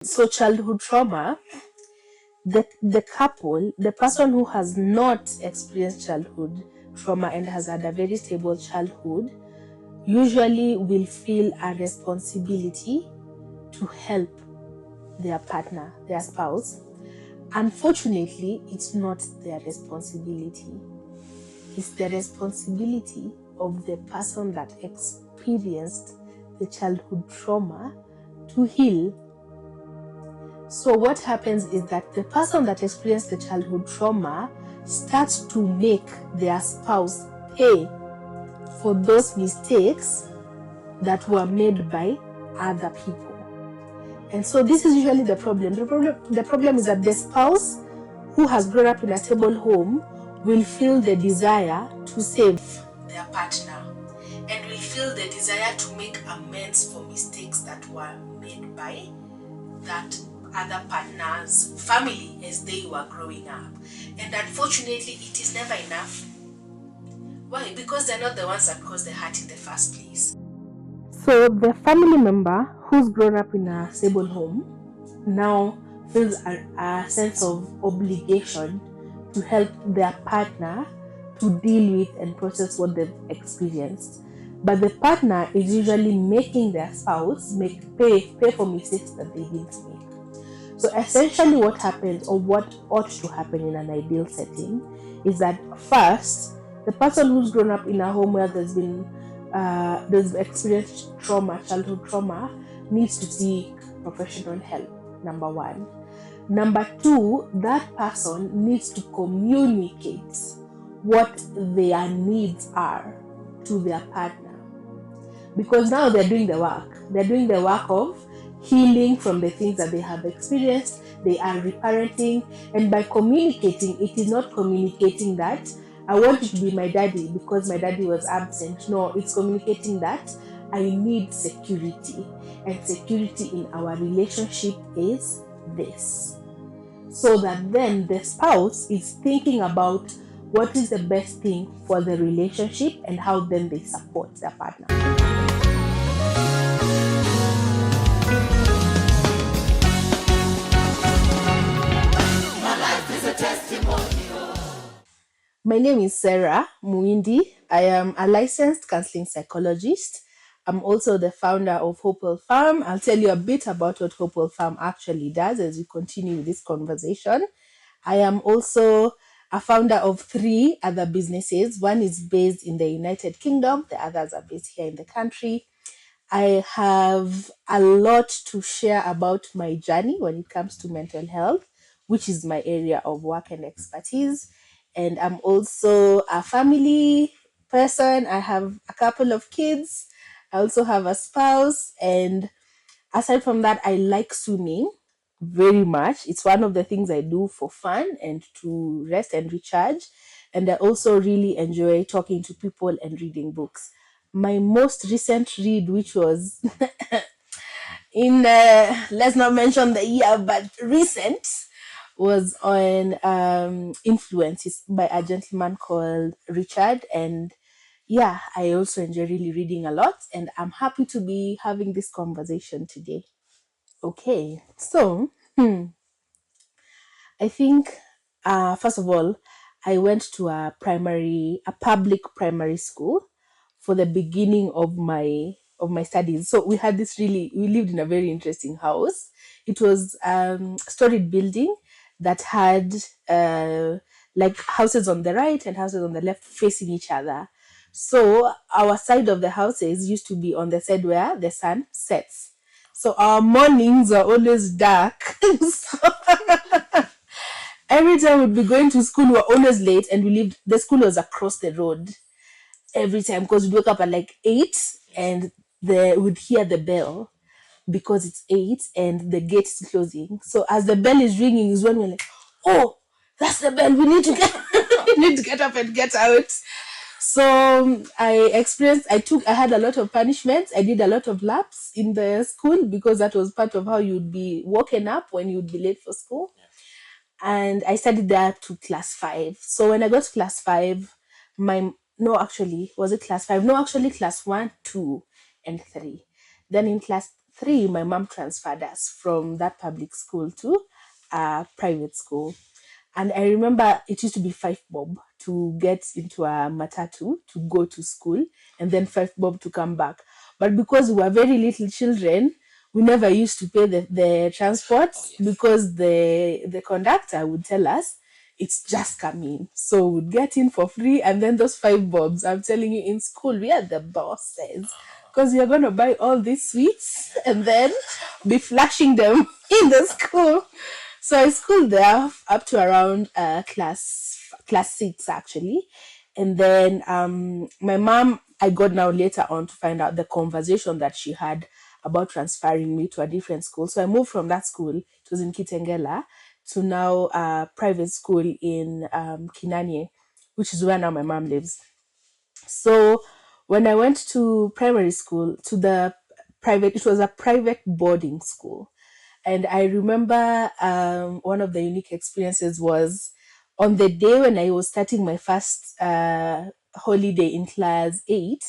So childhood trauma, the couple, the person who has not experienced childhood trauma and has had a very stable childhood, usually will feel a responsibility to help their partner, their spouse. Unfortunately, it's not their responsibility. It's the responsibility of the person that experienced the childhood trauma to heal. So what happens is that the person that experienced the childhood trauma starts to make their spouse pay for those mistakes that were made by other people. And so this is usually the problem. The problem is that the spouse who has grown up in a stable home will feel the desire to save their partner and will feel the desire to make amends for mistakes that were made by that other partner's family as they were growing up. And unfortunately, it is never enough. Why? Because they're not the ones that caused the hurt in the first place. So the family member who's grown up in a stable home now feels a sense of obligation to help their partner to deal with and process what they've experienced. But the partner is usually making their spouse pay for mistakes that they didn't make. So essentially what happens, or what ought to happen in an ideal setting, is that first, the person who's grown up in a home where there's experienced trauma, childhood trauma, needs to seek professional help, number one. Number two, that person needs to communicate what their needs are to their partner. Because now they're doing the work. They're doing the work of healing from the things that they have experienced. They are reparenting, and by communicating, it is not communicating that I want you to be my daddy because my daddy was absent. No, it's communicating that I need security, and security in our relationship is this. So that then the spouse is thinking about what is the best thing for the relationship and how then they support their partner. My name is Serah MUINDI. I am a licensed counseling psychologist. I'm also the founder of Hopewell Firm. I'll tell you a bit about what Hopewell Firm actually does as we continue this conversation. I am also a founder of 3 other businesses. One is based in the United Kingdom. The others are based here in the country. I have a lot to share about my journey when it comes to mental health, which is my area of work and expertise. And I'm also a family person. I have a couple of kids. I also have a spouse. And aside from that, I like swimming very much. It's one of the things I do for fun and to rest and recharge. And I also really enjoy talking to people and reading books. My most recent read, which was in let's not mention the year, but recent, was on Influence. It's by a gentleman called Richard. And yeah, I also enjoy really reading a lot, and I'm happy to be having this conversation today. Okay, so I think first of all, I went to a public primary school for the beginning of my studies. So we lived in a very interesting house. It was storied building that had like houses on the right and houses on the left facing each other. So our side of the houses used to be on the side where the sun sets. So our mornings were always dark. So every time we'd be going to school, we were always late, and the school was across the road every time because we'd wake up at like 8 and we'd hear the bell because it's 8 and the gate is closing. So as the bell is ringing is when we're like, oh, that's the bell. We need to get we need to get up and get out. So I had a lot of punishments. I did a lot of laps in the school because that was part of how you'd be woken up when you'd be late for school. And I studied there to class 5. So when I got to class 5, was it class 5? No, actually class 1, 2, and 3. Then in class 3, my mom transferred us from that public school to a private school. And I remember it used to be 5 bob to get into a matatu to go to school, and then 5 bob to come back. But because we were very little children, we never used to pay the transport, because the conductor would tell us it's just coming. So we'd get in for free, and then those 5 bobs, I'm telling you, in school, we are the bosses. Because you're going to buy all these sweets and then be flashing them in the school. So I schooled there up to around class 6, actually. And then my mom, I got now later on to find out the conversation that she had about transferring me to a different school. So I moved from that school, it was in Kitengela, to now a private school in Kinanie, which is where now my mom lives. So when I went to primary school, to the private, it was a private boarding school. And I remember one of the unique experiences was on the day when I was starting my first holiday in class 8,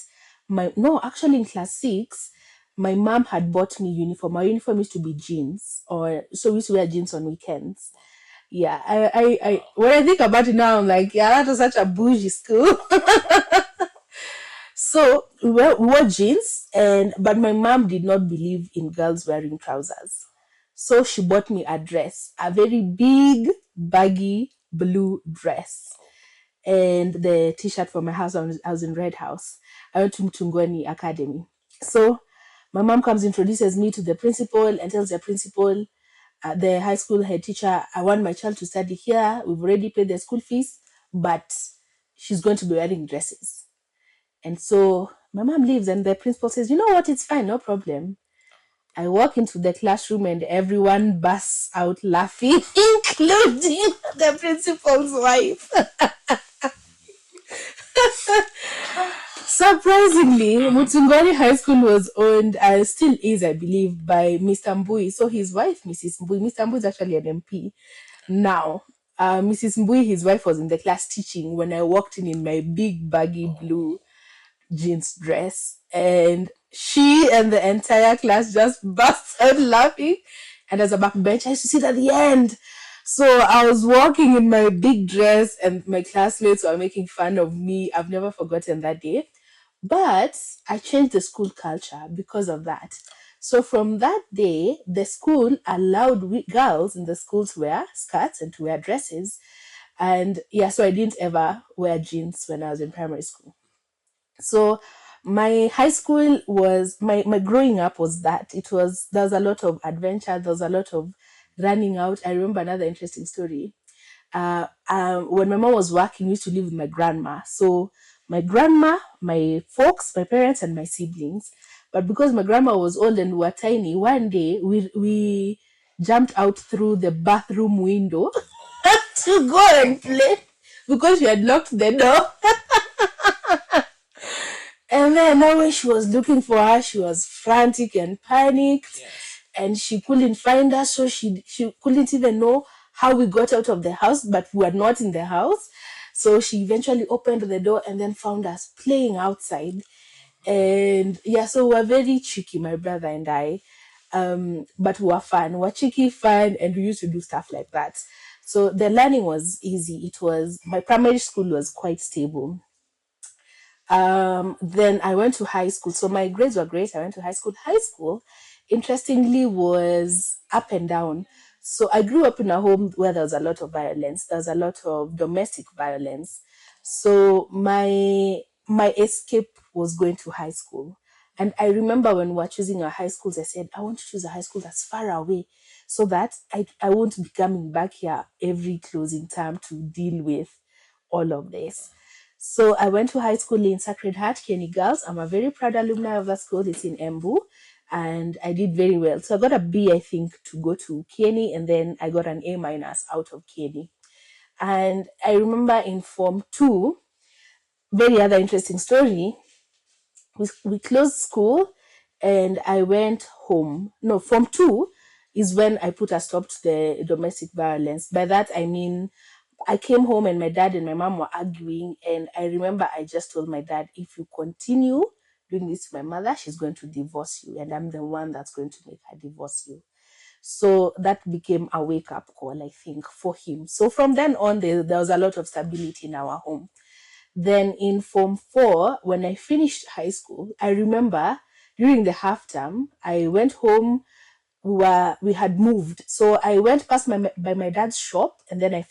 actually in class 6, my mom had bought me uniform. My uniform used to be jeans, or so we used to wear jeans on weekends. Yeah, I when I think about it now, I'm like, yeah, that was such a bougie school. So we wore jeans, but my mom did not believe in girls wearing trousers. So she bought me a dress, a very big, baggy blue dress. And the t-shirt for my house, I was in Red House. I went to Mtungoni Academy. So my mom comes, introduces me to the principal, and tells the principal, the high school head teacher, I want my child to study here. We've already paid the school fees, but she's going to be wearing dresses. And so my mom leaves, and the principal says, you know what, it's fine, no problem. I walk into the classroom and everyone bursts out laughing, including the principal's wife. Surprisingly, Mutungwani High School was owned, and still is, I believe, by Mr. Mbui. So his wife, Mrs. Mbui, Mr. Mbui is actually an MP now. Mrs. Mbui, his wife, was in the class teaching when I walked in my big baggy blue jeans dress, and she and the entire class just burst out laughing. And as a backbench, I used to sit at the end. So I was walking in my big dress, and my classmates were making fun of me. I've never forgotten that day. But I changed the school culture because of that. So from that day, the school allowed girls in the school to wear skirts and to wear dresses. And yeah, so I didn't ever wear jeans when I was in primary school. So my high school was, my growing up was that there was a lot of adventure, there was a lot of running out. I remember another interesting story. When my mom was working, we used to live with my grandma. So my grandma, my folks, my parents, and my siblings. But because my grandma was old and we were tiny, one day we jumped out through the bathroom window to go and play because she had locked the door. And then now when she was looking for her, she was frantic and panicked. Yes. And she couldn't find us, so she couldn't even know how we got out of the house, but we were not in the house. So she eventually opened the door and then found us playing outside. And yeah, so we were very cheeky, my brother and I. But we were fun. We were cheeky, fun, and we used to do stuff like that. So the learning was easy. My primary school was quite stable. Then I went to high school. So my grades were great. I went to high school. High school, interestingly, was up and down. So I grew up in a home where there was a lot of violence. There was a lot of domestic violence. So my escape was going to high school. And I remember when we were choosing our high schools, I said, I want to choose a high school that's far away so that I won't be coming back here every closing term to deal with all of this. So I went to high school in Sacred Heart, Kieni Girls. I'm a very proud alumni of that school. It's in Embu, and I did very well. So I got a B, I think, to go to Kieni, and then I got an A minus out of Kieni. And I remember in Form 2, very other interesting story, we closed school and I went home. No, Form 2 is when I put a stop to the domestic violence. By that, I mean, I came home and my dad and my mom were arguing, and I remember I just told my dad, if you continue doing this to my mother, she's going to divorce you, and I'm the one that's going to make her divorce you. So that became a wake-up call, I think, for him. So from then on, there was a lot of stability in our home. Then in Form 4, when I finished high school, I remember during the half term, I went home. We had moved. So I went past by my dad's shop, and then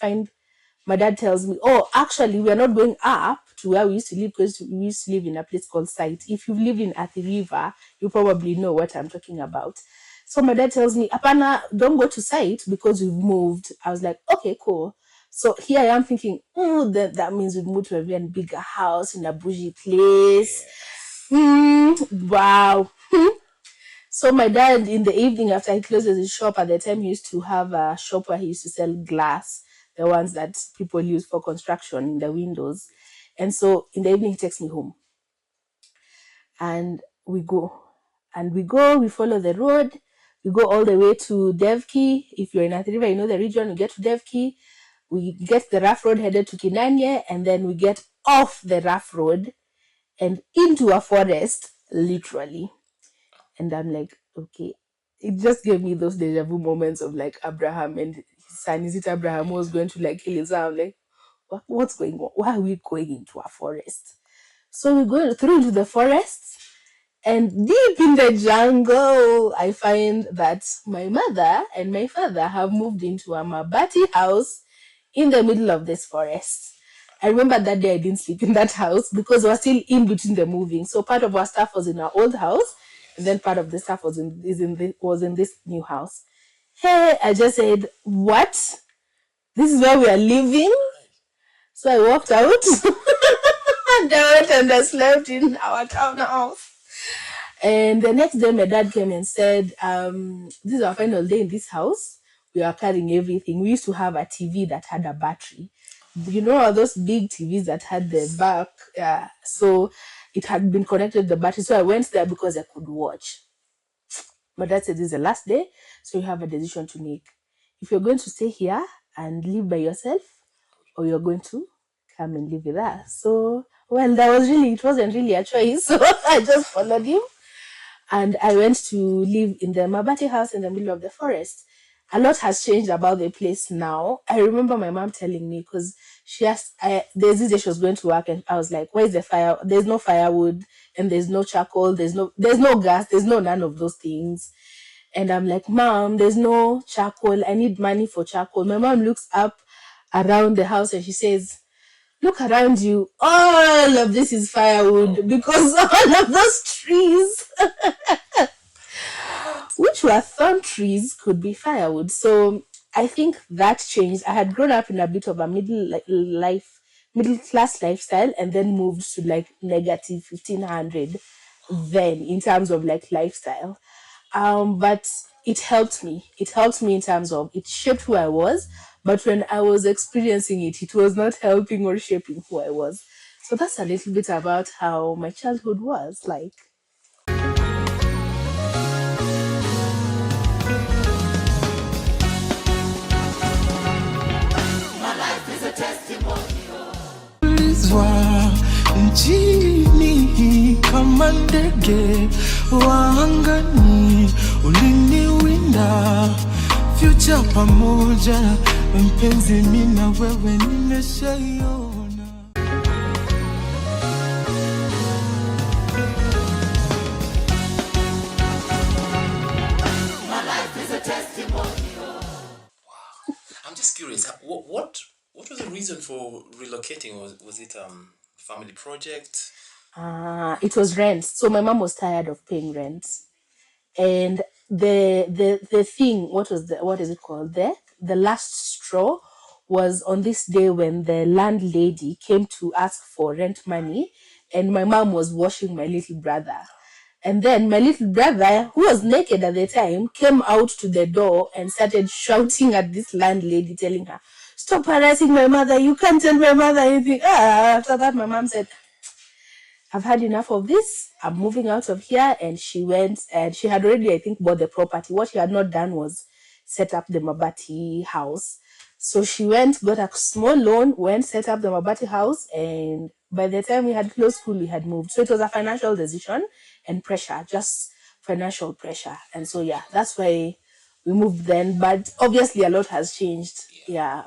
my dad tells me, oh, actually, we are not going up to where we used to live, because we used to live in a place called Site. If you've lived in Athi River, you probably know what I'm talking about. So my dad tells me, Apana, don't go to Site because we've moved. I was like, okay, cool. So here I am thinking, that means we've moved to a very bigger house in a bougie place. Wow. So my dad, in the evening after he closes his shop, at the time he used to have a shop where he used to sell glass, the ones that people use for construction in the windows. And so in the evening he takes me home. And we go. We follow the road. We go all the way to Devki. If you're in Athi River, you know the region, we get to Devki. We get the rough road headed to Kinanye, and then we get off the rough road and into a forest, literally. And I'm like, okay. It just gave me those deja vu moments of like Abraham and his son. Is it Abraham who was going to like kill his son? I'm like, what's going on? Why are we going into a forest? So we go through into the forest, and deep in the jungle, I find that my mother and my father have moved into a mabati house in the middle of this forest. I remember that day I didn't sleep in that house because we were still in between the moving. So part of our stuff was in our old house, and then part of the stuff was in this new house. Hey, I just said, what? This is where we are living? So I walked out and I went and I slept in our townhouse. And the next day my dad came and said, this is our final day in this house. We are carrying everything. We used to have a TV that had a battery. You know, those big TVs that had the back. So it had been connected to the battery. So I went there because I could watch. My dad said, this is the last day, so you have a decision to make. If you're going to stay here and live by yourself, or you're going to come and live with us. So, well, it wasn't really a choice. So I just followed him. And I went to live in the Mabati house in the middle of the forest. A lot has changed about the place now. I remember my mom telling me, because she asked, there's this day she was going to work, and I was like, where's the fire? There's no firewood, and there's no charcoal, there's no gas, there's no none of those things. And I'm like, Mom, there's no charcoal. I need money for charcoal. My mom looks up around the house and she says, look around you. All of this is firewood because all of those trees, which were thorn trees, could be firewood. So I think that changed. I had grown up in a bit of a middle class lifestyle, and then moved to like negative 1500 then in terms of like lifestyle. But it helped me. It helped me in terms of it shaped who I was. But when I was experiencing it, it was not helping or shaping who I was. So that's a little bit about how my childhood was like. My life is a testimonial. Nchini kama ndege wangani uliniwinda future pamoja mpenzi mimi na wewe nimeshaiona. My life is a testimonial. Wow. I'm just curious, what was the reason for relocating? Was it family project? It was rent. So my mom was tired of paying rent. And the thing, what is it called there? The last straw was on this day when the landlady came to ask for rent money, and my mom was washing my little brother. And then my little brother, who was naked at the time, came out to the door and started shouting at this landlady, telling her, stop harassing my mother, you can't tell my mother anything. After that, my mom said, I've had enough of this. I'm moving out of here. And she went, and she had already, I think, bought the property. What she had not done was set up the Mabati house. So she went, got a small loan, went, set up the Mabati house, and By the time we had closed school, we had moved. So it was a financial decision and pressure, just financial pressure. And so, yeah, that's why we moved then. But obviously, a lot has changed,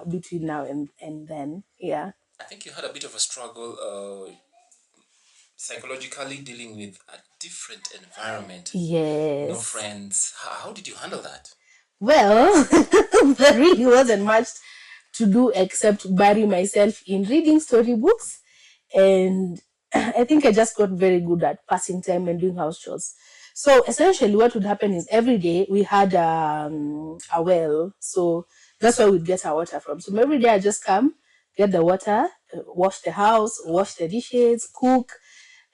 between now and then. Yeah. I think you had a bit of a struggle psychologically dealing with a different environment. Yes. No friends. How did you handle that? Well, there really wasn't much to do except bury myself in reading storybooks. And I think I just got very good at passing time and doing house chores. So essentially what would happen is every day we had a well. So that's where we'd get our water from. So every day I just come, get the water, wash the house, wash the dishes, cook,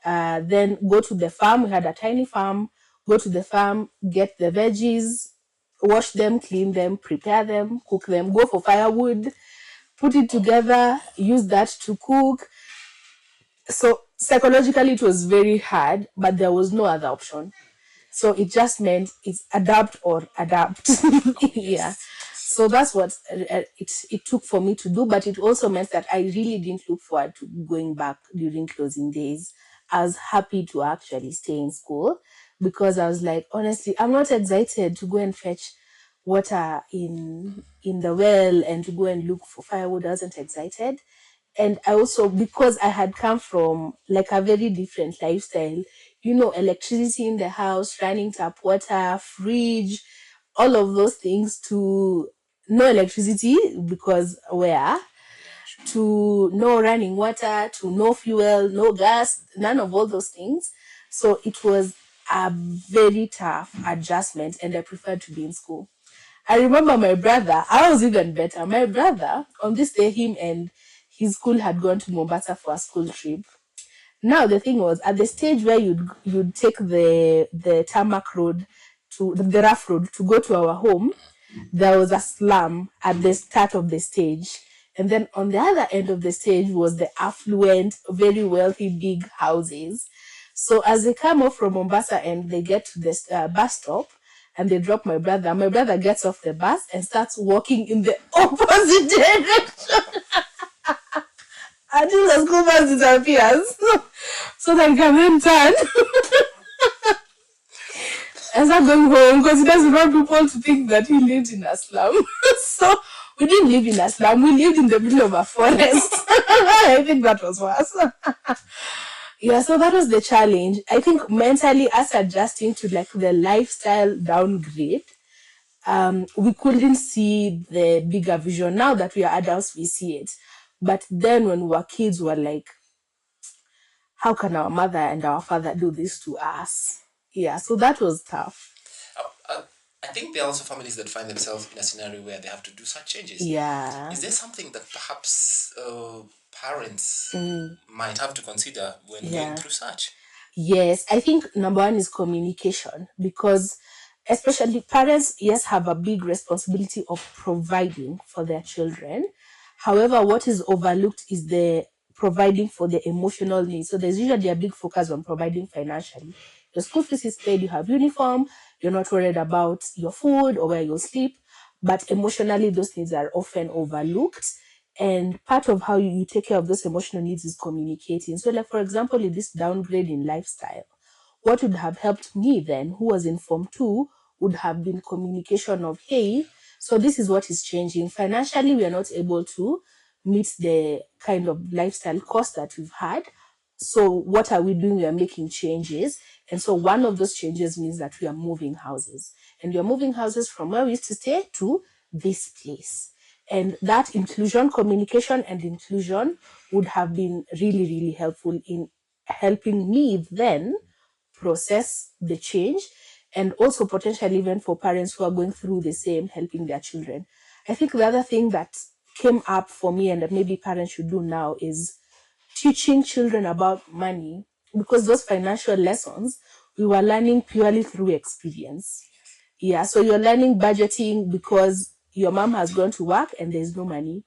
then go to the farm. We had a tiny farm. Go to the farm, get the veggies, wash them, clean them, prepare them, cook them, go for firewood, put it together, use that to cook. So psychologically it was very hard, but there was no other option. So it just meant it's adapt or adapt. Yeah. So that's what it took for me to do, but it also meant that I really didn't look forward to going back during closing days. I was happy to actually stay in school because I was like, honestly, I'm not excited to go and fetch water in the well and to go and look for firewood. I wasn't excited. And I also, because I had come from like a very different lifestyle, electricity in the house, running tap water, fridge, all of those things, to no electricity because where, to no running water, to no fuel, no gas, none of all those things. So it was a very tough adjustment, and I preferred to be in school. I remember my brother, I was even better. My brother, on this day, him and his school had gone to Mombasa for a school trip. Now the thing was, at the stage where you'd take the tarmac road to the rough road to go to our home, there was a slum at the start of the stage. And then on the other end of the stage was the affluent, very wealthy, big houses. So as they come off from Mombasa and they get to this bus stop, and they drop my brother gets off the bus and starts walking in the opposite direction until the school bus disappears. So that he can then turn and start going home, because he doesn't want people to think that he lived in a slum. So we didn't live in a slum, we lived in the middle of a forest. I think that was worse. Yeah, so that was the challenge. I think mentally, us adjusting to like the lifestyle downgrade, we couldn't see the bigger vision. Now that we are adults, we see it. But then when we were kids, we were like, how can our mother and our father do this to us? Yeah, so that was tough. I think there are also families that find themselves in a scenario where they have to do such changes. Yeah. Is there something that perhaps parents might have to consider when going through such? Yes, I think number one is communication, because especially parents, yes, have a big responsibility of providing for their children. However, what is overlooked is the providing for the emotional needs. So there's usually a big focus on providing financially. Your school fees is paid, you have uniform, you're not worried about your food or where you'll sleep, but emotionally those needs are often overlooked. And part of how you take care of those emotional needs is communicating. So like, for example, in this downgrade in lifestyle, what would have helped me then, who was in Form 2, would have been communication of, hey, so this is what is changing. Financially, we are not able to meet the kind of lifestyle cost that we've had. So what are we doing? We are making changes. And so one of those changes means that we are moving houses. And we are moving houses from where we used to stay to this place. And that inclusion, communication and inclusion would have been really, really helpful in helping me then process the change, and also potentially even for parents who are going through the same, helping their children. I think the other thing that came up for me and that maybe parents should do now is teaching children about money, because those financial lessons we were learning purely through experience. Yeah, so you're learning budgeting because your mom has gone to work and there's no money.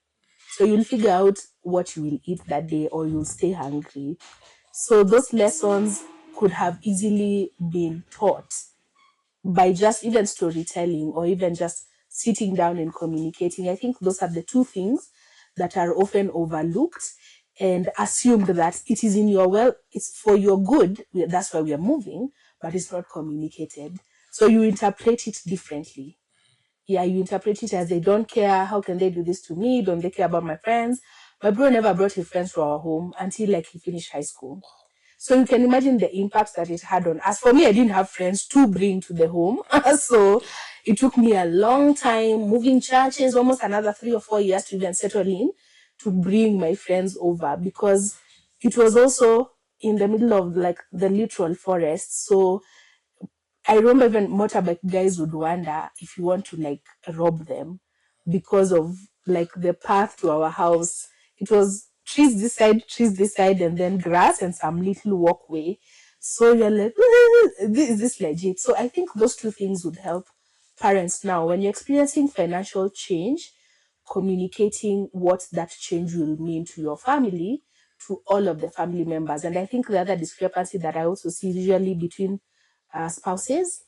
So you'll figure out what you will eat that day or you'll stay hungry. So those lessons could have easily been taught by just even storytelling or even just sitting down and communicating. I think those are the two things that are often overlooked. and assumed that it is in your it's for your good. That's why we are moving, but it's not communicated. So you interpret it differently. Yeah, you interpret it as they don't care. How can they do this to me? Don't they care about my friends? My bro never brought his friends to our home until like he finished high school. So you can imagine the impact that it had on us. For me, I didn't have friends to bring to the home. So it took me a long time, moving churches, almost another 3 or 4 years to even settle in, to bring my friends over, because it was also in the middle of like the literal forest. So I remember even motorbike guys would wonder if you want to like rob them, because of like the path to our house. It was trees this side, and then grass and some little walkway. So you're like, is this legit? So I think those two things would help parents now when you're experiencing financial change, communicating what that change will mean to your family, to all of the family members. And I think the other discrepancy that I also see usually between spouses,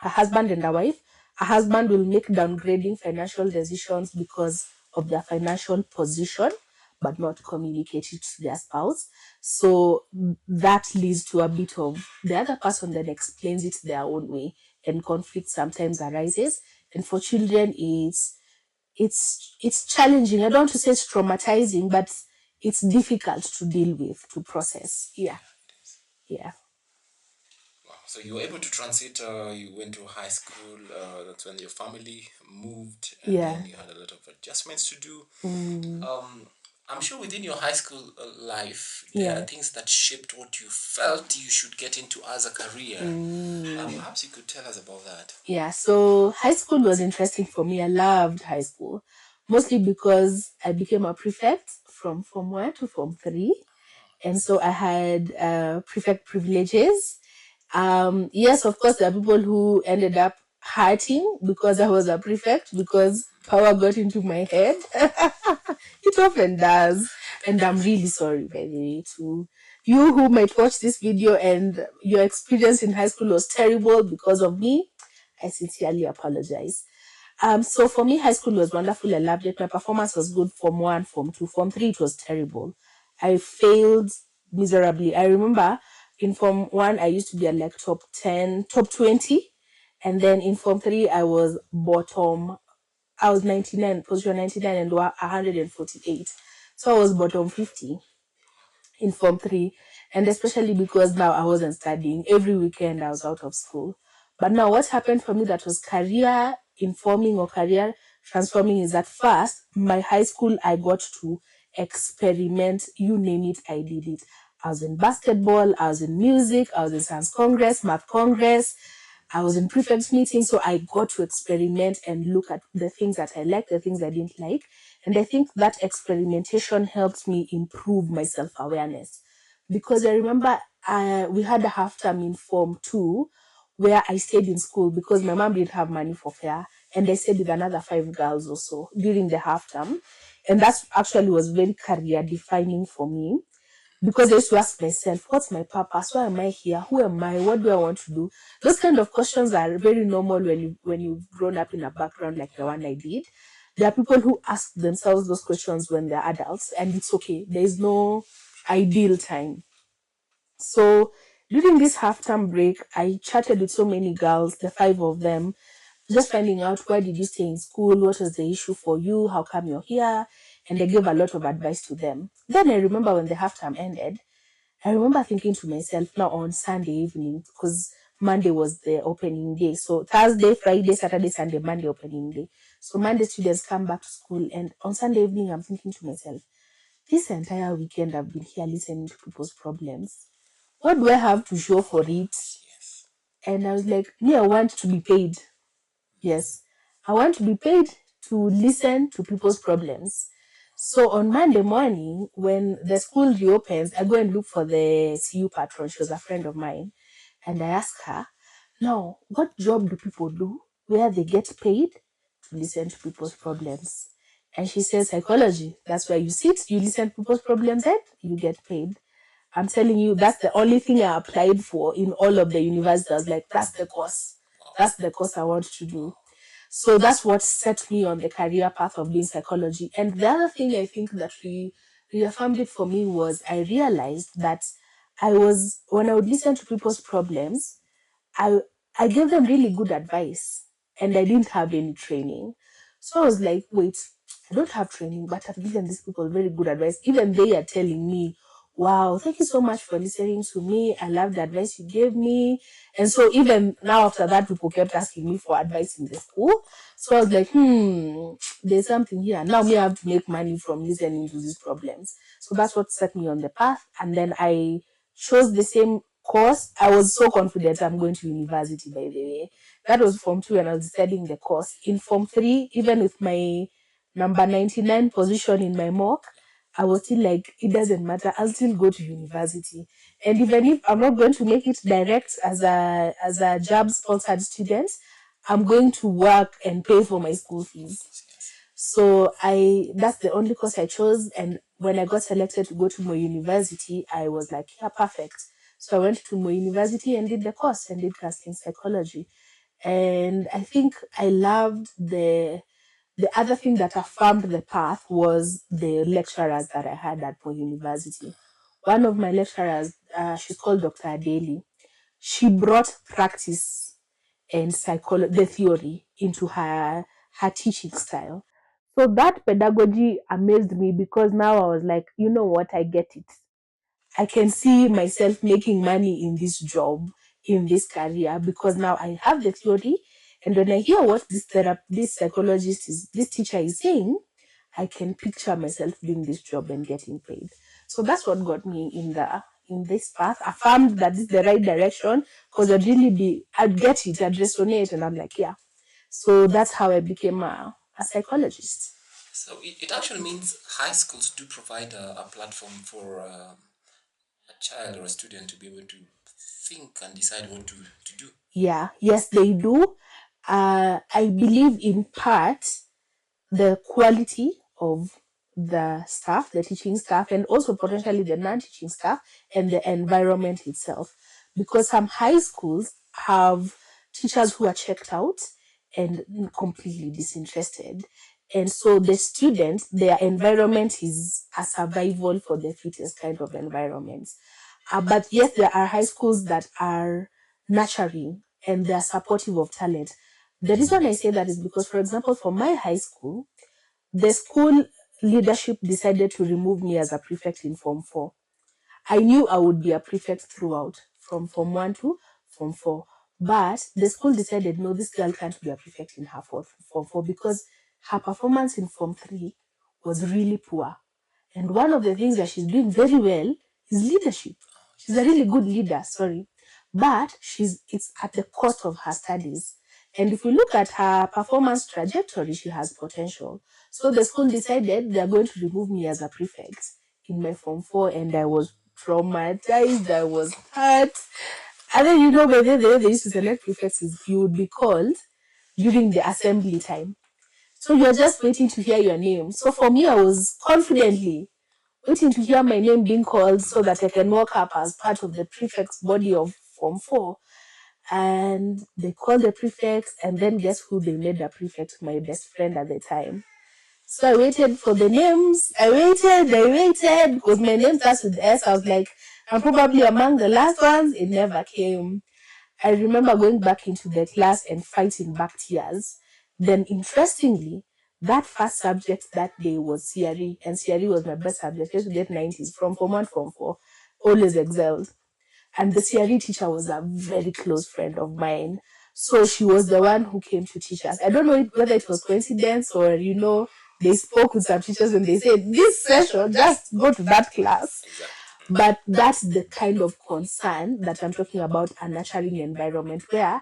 a husband and a wife, a husband will make downgrading financial decisions because of their financial position, but not communicate it to their spouse. So that leads to a bit of the other person then explains it their own way, and conflict sometimes arises. And for children, it's challenging. I don't want to say it's traumatizing, but it's difficult to deal with, to process. Yeah. Yeah. So you were able to transit, you went to high school, that's when your family moved, and Yeah. then you had a lot of adjustments to do. I'm sure within your high school life, there are things that shaped what you felt you should get into as a career. Perhaps you could tell us about that. Yeah, so high school was interesting for me. I loved high school, mostly because I became a prefect from Form 1 to Form 3. And so I had prefect privileges. Yes, of course, there are people who ended up hurting because I was a prefect, because power got into my head. It often does. And I'm really sorry, by the way, to you who might watch this video and your experience in high school was terrible because of me. I sincerely apologize. So for me, high school was wonderful. I loved it. My performance was good. Form 1, Form 2, Form 3, it was terrible. I failed miserably. I remember in Form 1, I used to be at like top 10, top 20. And then in Form 3, I was 99, position 99 and 148. So I was bottom 50 in Form 3. And especially because now I wasn't studying. Every weekend I was out of school. But now what happened for me that was career informing or career transforming is that first, my high school, I got to experiment. You name it, I did it. I was in basketball, I was in music, I was in science congress, math congress, I was in prefects meetings. So I got to experiment and look at the things that I liked, the things I didn't like. And I think that experimentation helped me improve my self-awareness. Because I remember we had a half term in Form 2 where I stayed in school because my mom didn't have money for fare. And I stayed with another 5 girls or so during the half term. And that actually was very career defining for me, because I used to ask myself, what's my purpose? Why am I here? Who am I? What do I want to do? Those kind of questions are very normal when you've grown up in a background like the one I did. There are people who ask themselves those questions when they're adults, and it's okay. There is no ideal time. So during this half-term break, I chatted with so many girls, the 5 of them, just finding out, why did you stay in school? What was the issue for you? How come you're here? And I gave a lot of advice to them. Then I remember when the half-term ended, I remember thinking to myself, now on Sunday evening, because Monday was the opening day. So Thursday, Friday, Saturday, Sunday, Monday opening day. So Monday students come back to school, and on Sunday evening, I'm thinking to myself, this entire weekend I've been here listening to people's problems. What do I have to show for it? Yes. And I was like, me, I want to be paid. Yes, I want to be paid to listen to people's problems. So on Monday morning, when the school reopens, I go and look for the CU patron. She was a friend of mine. And I ask her, now, what job do people do where they get paid to listen to people's problems? And she says, psychology. That's where you sit, you listen to people's problems, and you get paid. I'm telling you, that's the only thing I applied for in all of the universities. I was like, that's the course. That's the course I want to do. So that's what set me on the career path of doing psychology. And the other thing I think that reaffirmed it for me was I realized that when I would listen to people's problems, I I gave them really good advice and I didn't have any training. So I was like, wait, I don't have training, but I've given these people very good advice. Even they are telling me, wow, thank you so much for listening to me. I love the advice you gave me. And so even now after that, people kept asking me for advice in the school. So I was like, there's something here. Now me I have to make money from listening to these problems. So that's what set me on the path. And then I chose the same course. I was so confident I'm going to university, by the way. That was Form 2 and I was studying the course. In Form 3, even with my number 99 position in my mock, I was still like, it doesn't matter. I'll still go to university. And even if I'm not going to make it direct as a job sponsored student, I'm going to work and pay for my school fees. So that's the only course I chose. And when I got selected to go to my university, I was like, yeah, perfect. So I went to my university and did the course and did counseling psychology. And I think I loved the other thing that affirmed the path was the lecturers that I had at my university. One of my lecturers, she's called Dr. Adeli. She brought practice and psychology, the theory, into her teaching style. So that pedagogy amazed me because now I was like, you know what, I get it. I can see myself making money in this job, in this career, because now I have the theory. And when I hear what this psychologist this teacher is saying, I can picture myself doing this job and getting paid. So that's what got me in this path. I found that this is the right direction because I'd get it, I'd resonate, and I'm like, yeah. So that's how I became a psychologist. So it actually means high schools do provide a platform for a child or a student to be able to think and decide what to do. Yeah, yes, they do. I believe in part the quality of the staff, the teaching staff, and also potentially the non-teaching staff and the environment itself. Because some high schools have teachers who are checked out and completely disinterested. And so the students, their environment is a survival for the fittest kind of environment. But yes, there are high schools that are nurturing and they are supportive of talent. The reason I say that is because, for example, for my high school, the school leadership decided to remove me as a prefect in Form 4. I knew I would be a prefect throughout, from Form 1 to Form 4. But the school decided, no, this girl can't be a prefect in her Form 4 because her performance in Form 3 was really poor. And one of the things that she's doing very well is leadership. She's a really good leader, sorry. But it's at the cost of her studies. And if we look at her performance trajectory, she has potential. So the school decided they're going to remove me as a prefect in my Form 4, and I was traumatized, I was hurt. And then, by the way, they used to select prefects, you would be called during the assembly time. So you're just waiting to hear your name. So for me, I was confidently waiting to hear my name being called so that I can walk up as part of the prefect's body of Form 4. And they called the prefects, and then guess who they made a prefect? My best friend at the time. So I waited for the names. I waited, because my name starts with S. I was like, I'm probably among the last ones. It never came. I remember going back into the class and fighting back tears. Then, interestingly, that first subject that day was CRE, and CRE was my best subject. I used to get 90s from Form 1, Form 4, always excelled. And the CRE teacher was a very close friend of mine. So she was the one who came to teach us. I don't know whether it was coincidence or, they spoke with some teachers and they said, this session, just go to that class. But that's the kind of concern that I'm talking about, a nurturing environment where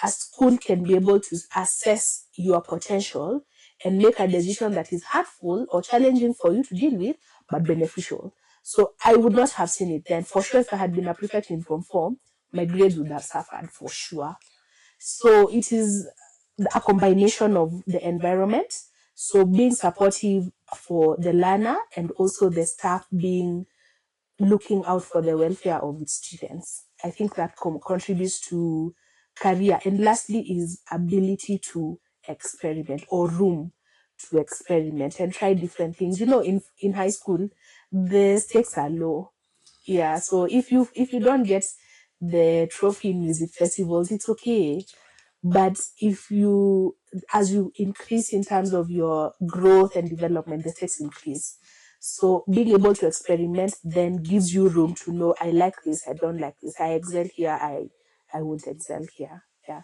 a school can be able to assess your potential and make a decision that is hurtful or challenging for you to deal with, but beneficial. So I would not have seen it then. For sure, if I had been a prefect in Form 4, my grades would have suffered for sure. So it is a combination of the environment. So being supportive for the learner and also the staff being looking out for the welfare of its students. I think that contributes to career. And lastly is ability to experiment or room to experiment and try different things. In high school, the stakes are low. Yeah, so if you don't get the trophy in music festivals, it's okay. But if you, as you increase in terms of your growth and development, the stakes increase. So being able to experiment then gives you room to know, I like this, I don't like this, I excel here, I won't excel here. Yeah.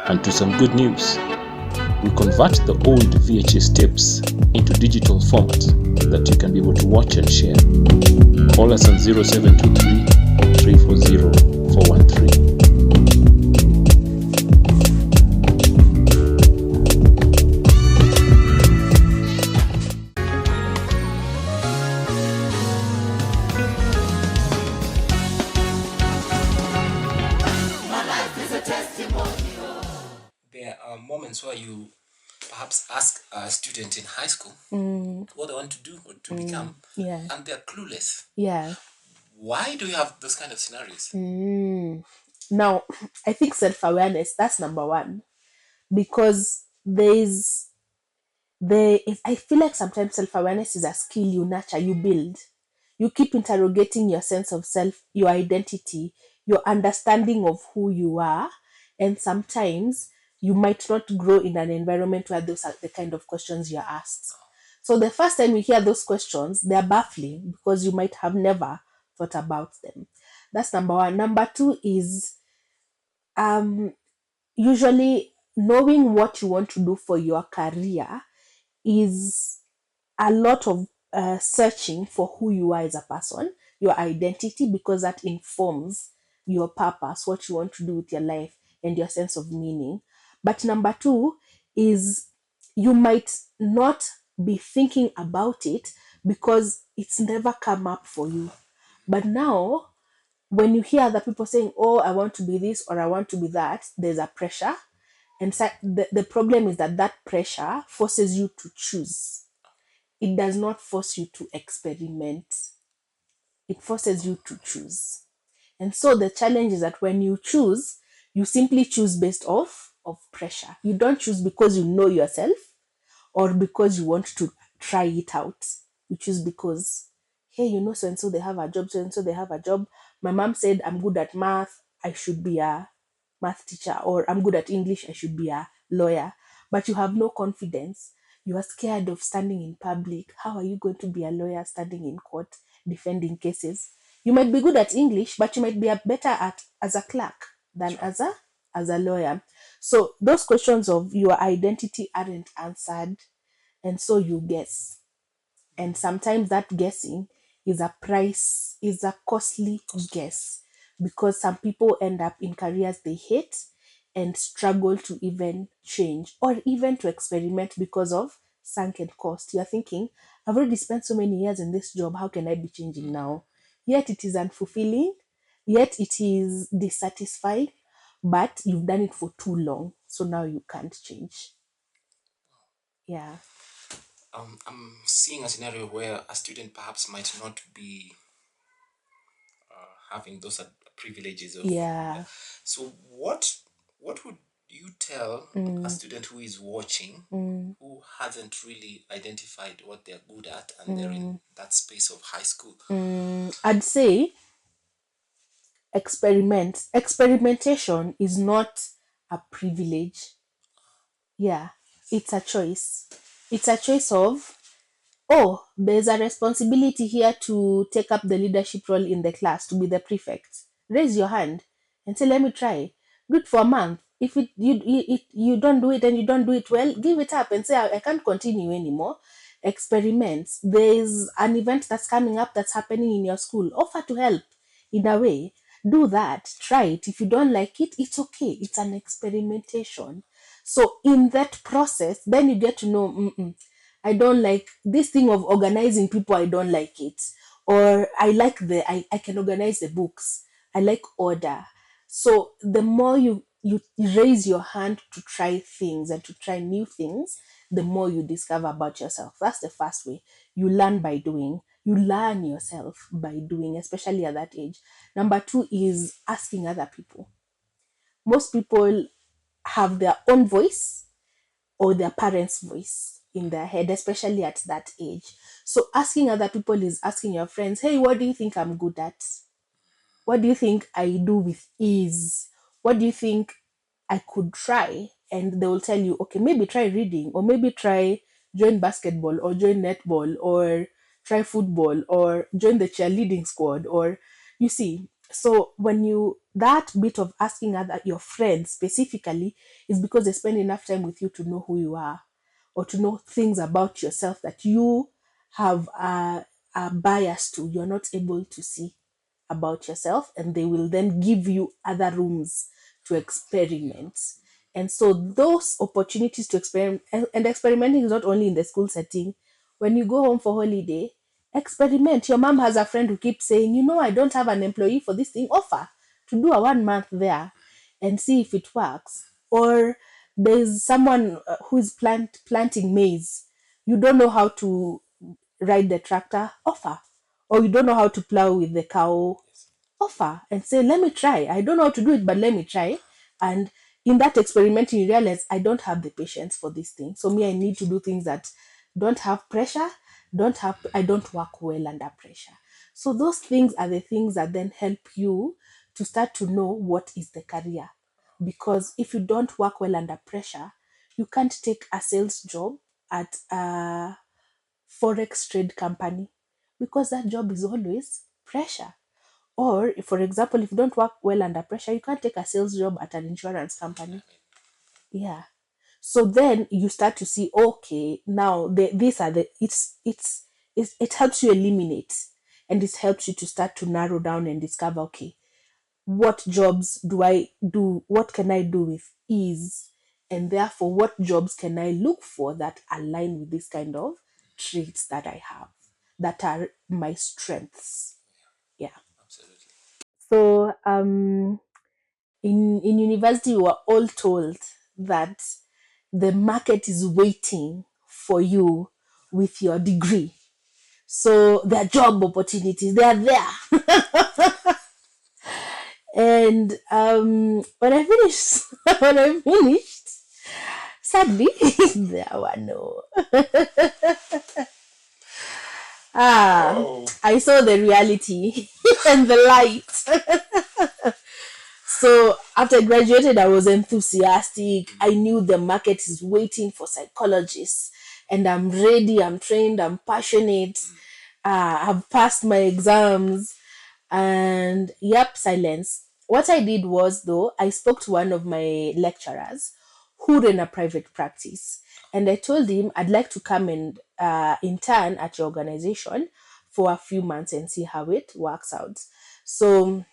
And to some good news, we convert the old VHS tapes into digital format that you can be able to watch and share. Call us on 0723 340 413. There are moments where you perhaps ask a student in high school what they want to do or to become, and they're clueless. Yeah. Why do you have those kind of scenarios? Now, I think self-awareness, that's number one, because I feel like sometimes self-awareness is a skill you nurture, you build. You keep interrogating your sense of self, your identity, your understanding of who you are, and sometimes you might not grow in an environment where those are the kind of questions you're asked. So the first time you hear those questions, they're baffling because you might have never thought about them. That's number one. Number two is usually knowing what you want to do for your career is a lot of searching for who you are as a person, your identity, because that informs your purpose, what you want to do with your life, and your sense of meaning. But number two is you might not be thinking about it because it's never come up for you. But now, when you hear other people saying, oh, I want to be this or I want to be that, there's a pressure. And the problem is that that pressure forces you to choose. It does not force you to experiment. It forces you to choose. And so the challenge is that when you choose, you simply choose based off of pressure. You don't choose because you know yourself or because you want to try it out. You choose because, hey, you know, so and so they have a job, so and so they have a job. My mom said I'm good at math, I should be a math teacher, or I'm good at English, I should be a lawyer. But you have no confidence. You are scared of standing in public. How are you going to be a lawyer standing in court defending cases? You might be good at English, but you might be better at as a clerk than as a lawyer. So those questions of your identity aren't answered, and so you guess. And sometimes that guessing is a costly guess, because some people end up in careers they hate and struggle to even change or even to experiment because of sunken cost. You're thinking, I've already spent so many years in this job, how can I be changing now? Yet it is unfulfilling, yet it is dissatisfying, but you've done it for too long, so now you can't change. Yeah. I'm seeing a scenario where a student perhaps might not be having those privileges of. Yeah. So what would you tell a student who is watching, who hasn't really identified what they're good at and they're in that space of high school? I'd say experimentation is not a privilege. Yeah, it's a choice. It's a choice of, oh, there's a responsibility here to take up the leadership role in the class, to be the prefect. Raise your hand and say, let me try. Do it for a month. If you don't do it and you don't do it well, give it up and say, I can't continue anymore. Experiments. There's an event that's coming up that's happening in your school. Offer to help in a way. Do that. Try it. If you don't like it, it's okay. It's an experimentation. So in that process, then you get to know, I don't like this thing of organizing people. I don't like it. Or I like I can organize the books. I like order. So the more you raise your hand to try things and to try new things, the more you discover about yourself. That's the first way. You learn by doing. You learn yourself by doing, especially at that age. Number two is asking other people. Most people have their own voice or their parents' voice in their head, especially at that age. So asking other people is asking your friends, hey, what do you think I'm good at? What do you think I do with ease? What do you think I could try? And they will tell you, okay, maybe try reading, or maybe try join basketball, or join netball, or try football, or join the cheerleading squad, or you see. So when you that bit of asking other your friends specifically is because they spend enough time with you to know who you are, or to know things about yourself that you have a bias to, you're not able to see about yourself, and they will then give you other rooms to experiment. And so those opportunities to experiment, and experimenting is not only in the school setting. When you go home for holiday, experiment. Your mom has a friend who keeps saying, I don't have an employee for this thing, offer to do a 1 month there and see if it works. Or there's someone who is planting maize. You don't know how to ride the tractor, offer. Or you don't know how to plow with the cow, offer and say, let me try. I don't know how to do it, but let me try. And in that experimenting, you realize I don't have the patience for this thing. So me, I need to do things that don't have pressure, I don't work well under pressure. So those things are the things that then help you to start to know what is the career. Because if you don't work well under pressure, you can't take a sales job at a forex trade company, because that job is always pressure. Or, for example, if you don't work well under pressure, you can't take a sales job at an insurance company. Yeah. So then you start to see, okay, now these are the it helps you eliminate, and it helps you to start to narrow down and discover, okay, what jobs do I do? What can I do with ease? And therefore, what jobs can I look for that align with this kind of traits that I have, that are my strengths? Yeah. Absolutely. So in university, we were all told that the market is waiting for you with your degree. So there are job opportunities, they are there. And when I finished, sadly, there were no. Oh. I saw the reality and the light. So after I graduated, I was enthusiastic. I knew the market is waiting for psychologists, and I'm ready, I'm trained, I'm passionate. I've passed my exams, and yep, silence. What I did was, though, I spoke to one of my lecturers who ran a private practice, and I told him I'd like to come and intern at your organization for a few months and see how it works out. So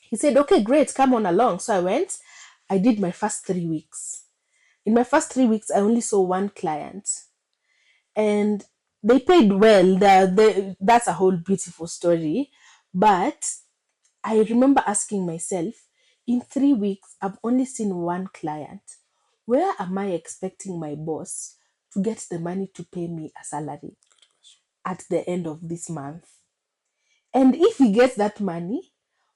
he said, okay, great, come on along. So I went. I did my first 3 weeks. In my first 3 weeks, I only saw one client, and they paid well. That's a whole beautiful story. But I remember asking myself, in 3 weeks, I've only seen one client. Where am I expecting my boss to get the money to pay me a salary at the end of this month? And if he gets that money,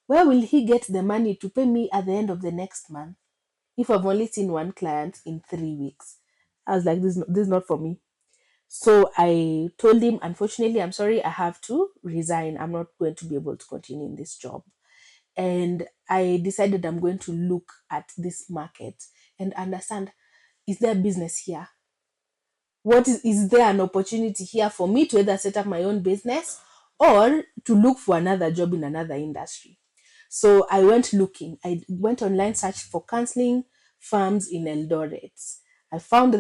where will he get the money to pay me at the end of the next month if I've only seen one client in 3 weeks? I was like, this is not for me. So I told him, unfortunately, I'm sorry, I have to resign. I'm not going to be able to continue in this job. And I decided I'm going to look at this market and understand, is there business here? What is there an opportunity here for me to either set up my own business or to look for another job in another industry? So I went looking. I went online, searched for counseling firms in Eldoret. I found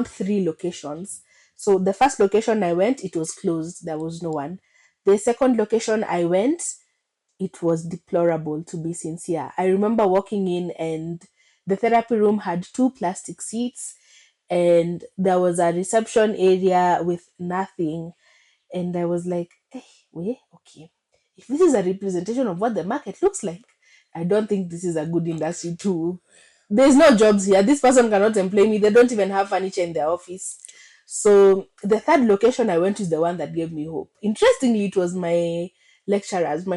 3 locations. So the first location I went, it was closed. There was no one. The second location I went, it was deplorable, to be sincere. I remember walking in, and the therapy room had 2 plastic seats, and there was a reception area with nothing. And I was like, hey, wait, okay. If this is a representation of what the market looks like, I don't think this is a good industry too. There's no jobs here. This person cannot employ me. They don't even have furniture in their office. So the third location I went to is the one that gave me hope. Interestingly, it was my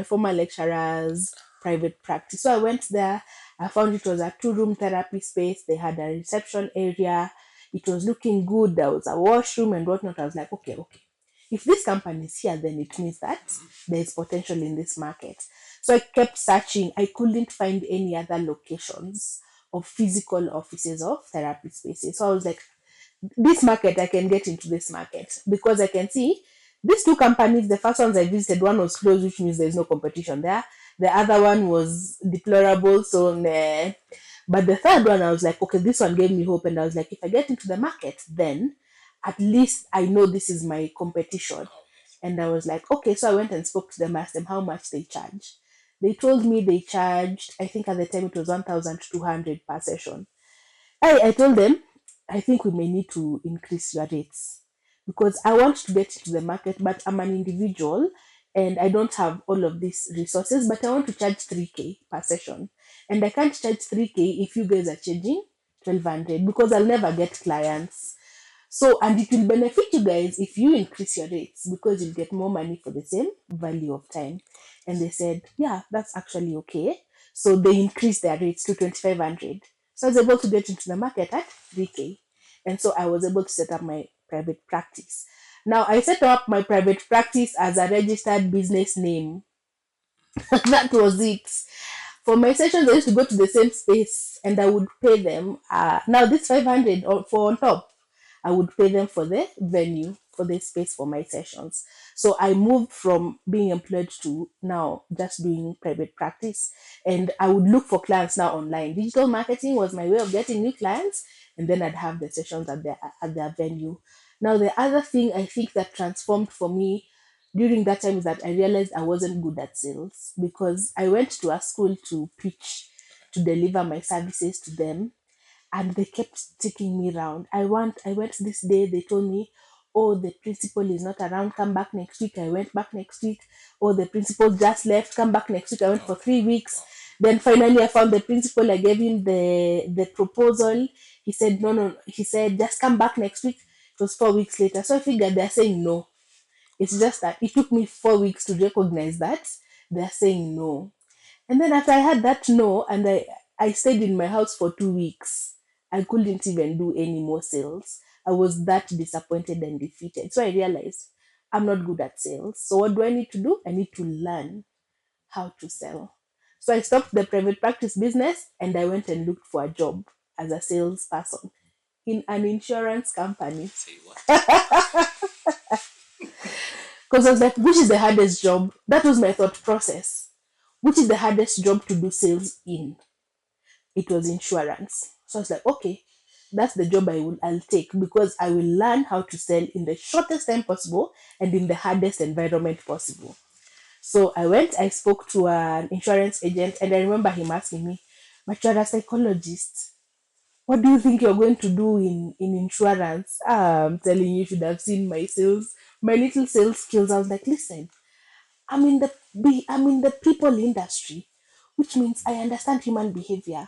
former lecturer's private practice. So I went there. I found it was a 2-room therapy space. They had a reception area. It was looking good. There was a washroom and whatnot. I was like, okay. If this company is here, then it means that there is potential in this market. So I kept searching. I couldn't find any other locations of physical offices of therapy spaces. So I was like, this market, I can get into this market because I can see these two companies. The first ones I visited, one was closed, which means there's no competition there. The other one was deplorable, so nah. But the third one, I was like, okay, this one gave me hope, and I was like, if I get into the market, then at least I know this is my competition. And I was like, okay, so I went and spoke to them, asked them how much they charge. They told me they charged, I think at the time it was 1,200 per session. I told them, I think we may need to increase your rates because I want to get into the market, but I'm an individual and I don't have all of these resources, but I want to charge 3K per session. And I can't charge 3K if you guys are charging 1,200 because I'll never get clients. So, and it will benefit you guys if you increase your rates because you'll get more money for the same value of time. And they said, yeah, that's actually okay. So they increased their rates to 2,500. So I was able to get into the market at 3K. And so I was able to set up my private practice. Now I set up my private practice as a registered business name. That was it. For my sessions, I used to go to the same space and I would pay them. Now this 500 for on top, I would pay them for the venue, for the space for my sessions. So I moved from being employed to now just doing private practice. And I would look for clients now online. Digital marketing was my way of getting new clients, and then I'd have the sessions at their venue. Now the other thing I think that transformed for me during that time is that I realized I wasn't good at sales because I went to a school to pitch, to deliver my services to them, and they kept taking me around. I went this day, they told me, oh, the principal is not around, come back next week. I went back next week. Oh, the principal just left, come back next week. I went for 3 weeks. Then finally I found the principal. I gave him the proposal. He said no. He said just come back next week. It was 4 weeks later. So I figured they're saying no. It's just that it took me 4 weeks to recognize that they're saying no. And then after I had that no, and I stayed in my house for 2 weeks, I couldn't even do any more sales. I was that disappointed and defeated. So I realized I'm not good at sales. So what do I need to do? I need to learn how to sell. So I stopped the private practice business and I went and looked for a job as a salesperson in an insurance company. Say what? Because I was like, which is the hardest job? That was my thought process. Which is the hardest job to do sales in? It was insurance. So I was like, okay, that's the job I'll take because I will learn how to sell in the shortest time possible and in the hardest environment possible. So I spoke to an insurance agent, and I remember him asking me, but you're a psychologist. What do you think you're going to do in insurance? I'm telling you, you should have seen my little sales skills. I was like, listen, I'm in the people industry, which means I understand human behavior.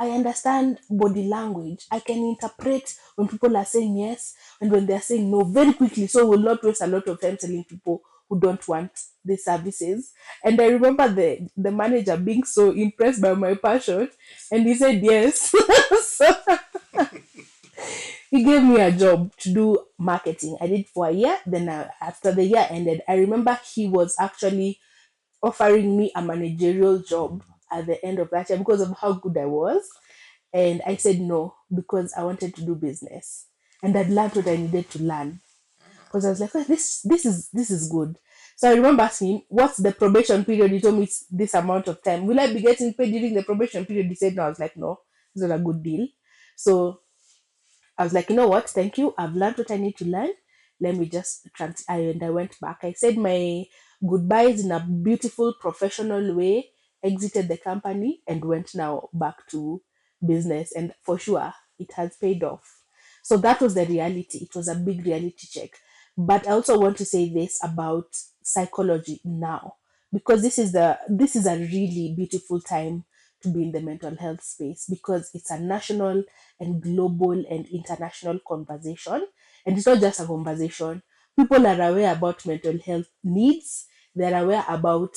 I understand body language. I can interpret when people are saying yes and when they're saying no very quickly. So we'll not waste a lot of time telling people who don't want the services. And I remember the manager being so impressed by my passion, and he said yes. So he gave me a job to do marketing. I did for a year. Then after the year ended, I remember he was actually offering me a managerial job at the end of that year because of how good I was. And I said no because I wanted to do business. And I'd learned what I needed to learn. Because I was like, oh, this is good. So I remember asking him, what's the probation period? He told me it's this amount of time. Will I be getting paid during the probation period? He said no. I was like, no, it's not a good deal. So I was like, you know what? Thank you. I've learned what I need to learn. Let me just and I went back. I said my goodbyes in a beautiful professional way, exited the company, and went now back to business. And for sure, it has paid off. So that was the reality. It was a big reality check. But I also want to say this about psychology now, because this is a really beautiful time to be in the mental health space because it's a national and global and international conversation. And it's not just a conversation. People are aware about mental health needs. They're aware about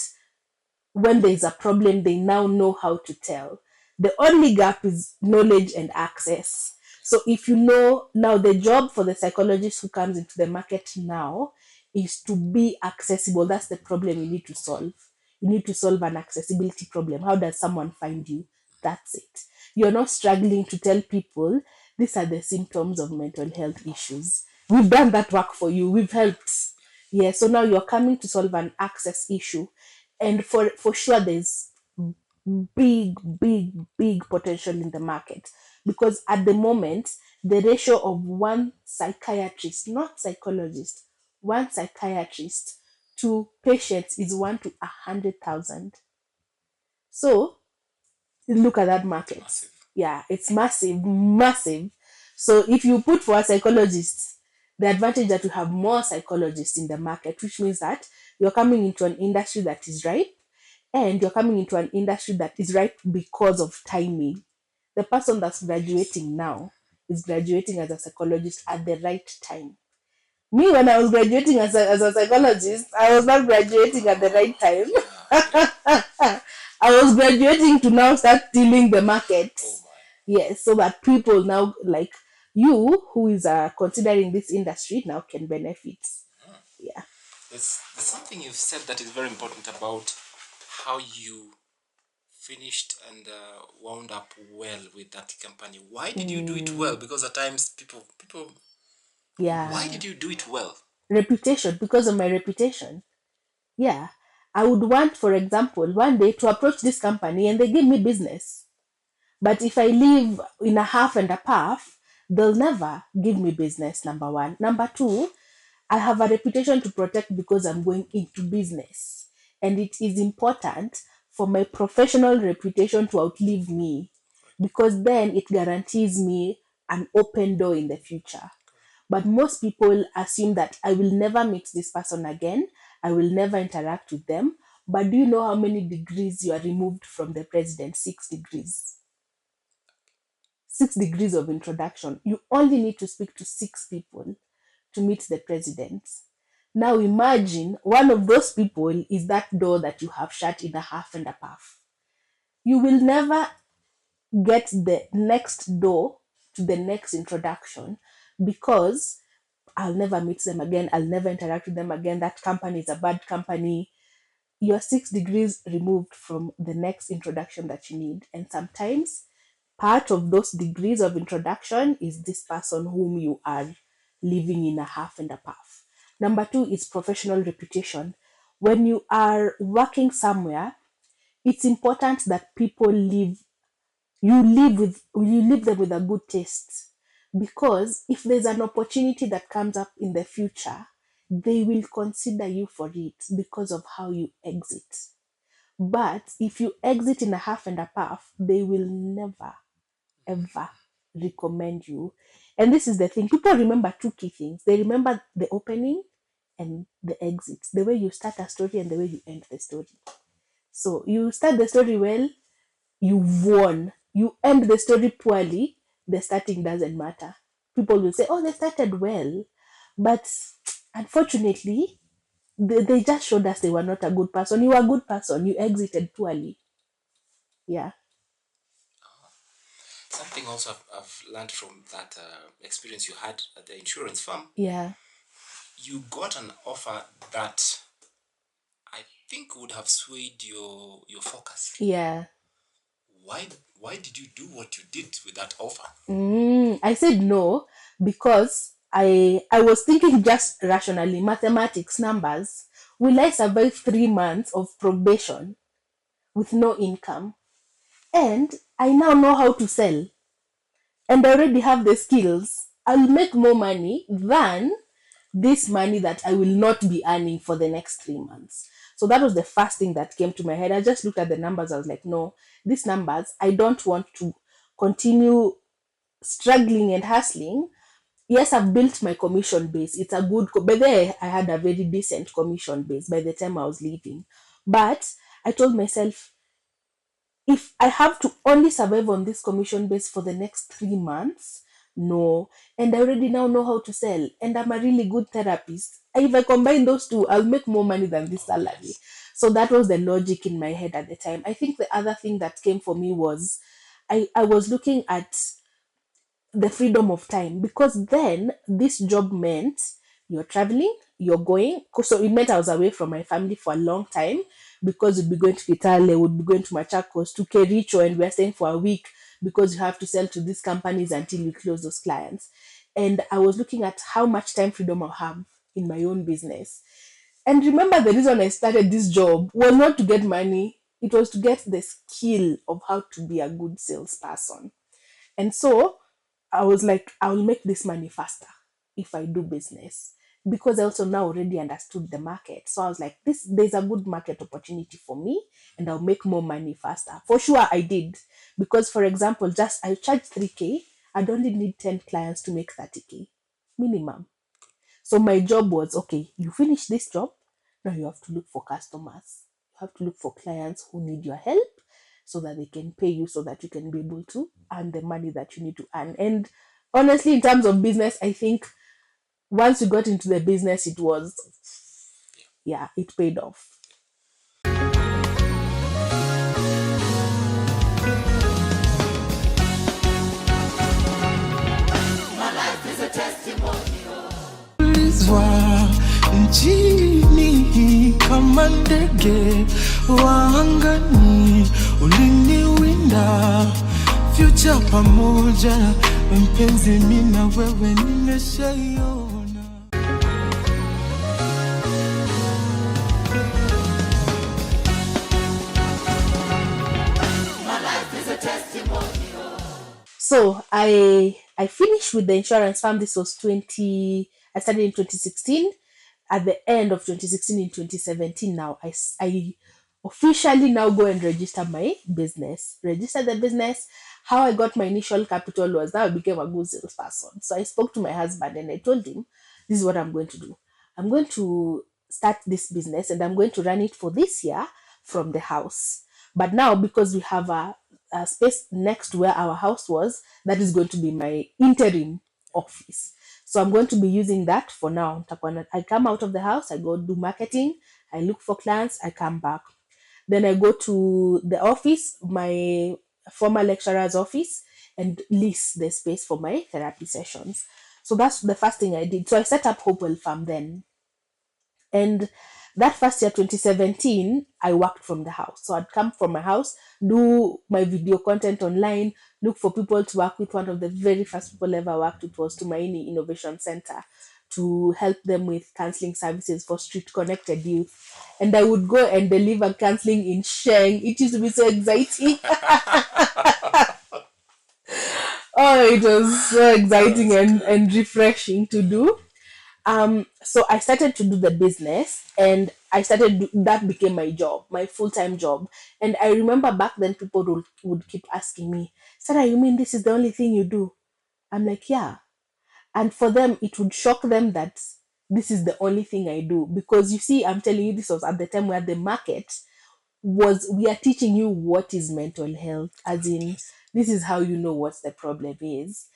when there's a problem, they now know how to tell. The only gap is knowledge and access. So if you know now, the job for the psychologist who comes into the market now is to be accessible. That's the problem you need to solve. You need to solve an accessibility problem. How does someone find you? That's it. You're not struggling to tell people these are the symptoms of mental health issues. We've done that work for you. We've helped. Yeah, so now you're coming to solve an access issue. And for sure there's big potential in the market, because at the moment the ratio of one psychiatrist, not psychologist, one psychiatrist to patients is 1 to 100,000. So look at that market. Massive. Yeah, it's massive. So if you put for a psychologist, the advantage that you have more psychologists in the market, which means that you're coming into an industry that is ripe, and you're coming into an industry that is ripe because of timing. The person that's graduating now is graduating as a psychologist at the right time. Me, when I was graduating as a psychologist, I was not graduating at the right time. I was graduating to now start dealing the market. Oh my. Yes, so that people now like you, who is considering this industry, now can benefit. Yeah. There's something you've said that is very important about how you finished and wound up well with that company. Why did you do it well? Because at times people Yeah. why did you do it well? Reputation, because of my reputation. Yeah. I would want, for example, one day to approach this company and they give me business. But if I live in a half and a puff, they'll never give me business, number one. Number two, I have a reputation to protect because I'm going into business. And it is important for my professional reputation to outlive me, because then it guarantees me an open door in the future. But most people assume that I will never meet this person again, I will never interact with them. But do you know how many degrees you are removed from the president? 6 degrees. 6 degrees of introduction. You only need to speak to 6 people to meet the president. Now imagine one of those people is that door that you have shut in a half and a puff. You will never get the next door to the next introduction, because I'll never meet them again, I'll never interact with them again, that company is a bad company. You're 6 degrees removed from the next introduction that you need. And sometimes part of those degrees of introduction is this person whom you are living in a half and a puff. Number two is professional reputation. When you are working somewhere, it's important that people you leave them with a good taste, because if there's an opportunity that comes up in the future, they will consider you for it because of how you exit. But if you exit in a half and a puff, they will never ever recommend you. And this is the thing, people remember 2 key things. They remember the opening and the exit, the way you start a story and the way you end the story. So you start the story well, you've won. You end the story poorly, the starting doesn't matter. People will say, oh, they started well, but unfortunately they just showed us they were not a good person. You were a good person, you exited poorly. Yeah. Something also I've learned from that experience you had at the insurance firm. Yeah. You got an offer that I think would have swayed your focus. Yeah. Why did you do what you did with that offer? I said no because I was thinking just rationally, mathematics, numbers. Will I survive 3 months of probation with no income? And I now know how to sell, and I already have the skills. I'll make more money than this money that I will not be earning for the next 3 months. So that was the first thing that came to my head. I just looked at the numbers. I was like, no, these numbers, I don't want to continue struggling and hustling. Yes, I've built my commission base. It's a good, by there I had a very decent commission base by the time I was leaving. But I told myself, if I have to only survive on this commission base for the next 3 months, No. And I already now know how to sell. And I'm a really good therapist. If I combine those two, I'll make more money than this salary. So that was the logic in my head at the time. I think the other thing that came for me was I was looking at the freedom of time, because then this job meant you're traveling, you're going. So it meant I was away from my family for a long time, because we'd be going to Kitale, would be going to Machakos, to Kericho, and we're staying for a week because you have to sell to these companies until you close those clients. And I was looking at how much time freedom I'll have in my own business. And remember, the reason I started this job was not to get money, it was to get the skill of how to be a good salesperson. And so I was like, I will make this money faster if I do business, because I also now already understood the market. So I was like, there's a good market opportunity for me, and I'll make more money faster. For sure I did. Because, for example, just I charge 3K, I'd only need 10 clients to make 30K minimum. So my job was, okay, you finish this job, now you have to look for customers. You have to look for clients who need your help, so that they can pay you, so that you can be able to earn the money that you need to earn. And honestly, in terms of business, I think once you got into the business, it was, yeah, it paid off. My life is a testimonial. Ulizwa nchini kama ndege wa angani, uliniwinda future pamoja, mpenzi mimi na wewe nimeshaiona. My life is a testimonial. So I finished with the insurance firm. This was I started in 2016. At the end of 2016, in 2017 now, I officially now go and register my business. Register the business. How I got my initial capital was now I became a good salesperson. So I spoke to my husband and I told him, this is what I'm going to do. I'm going to start this business and I'm going to run it for this year from the house. But now, because we have a space next to where our house was, that is going to be my interim office. So I'm going to be using that for now. I come out of the house, I go do marketing, I look for clients, I come back. Then I go to the office, my former lecturer's office, and lease the space for my therapy sessions. So that's the first thing I did. So I set up Hopewell Firm then. And that first year, 2017, I worked from the house. So I'd come from my house, do my video content online, look for people to work with. One of the very first people I ever worked with was to MUINDI Innovation Center, to help them with counseling services for street connected youth. And I would go and deliver counseling in Sheng. It used to be so exciting. Oh, it was so exciting and refreshing to do. So I started to do the business, and that became my job, my full-time job. And I remember back then people would keep asking me, Sarah, you mean this is the only thing you do? I'm like, yeah. And for them, it would shock them that this is the only thing I do. Because you see, I'm telling you, this was at the time where the market was, we are teaching you what is mental health, as in, this is how you know what the problem is.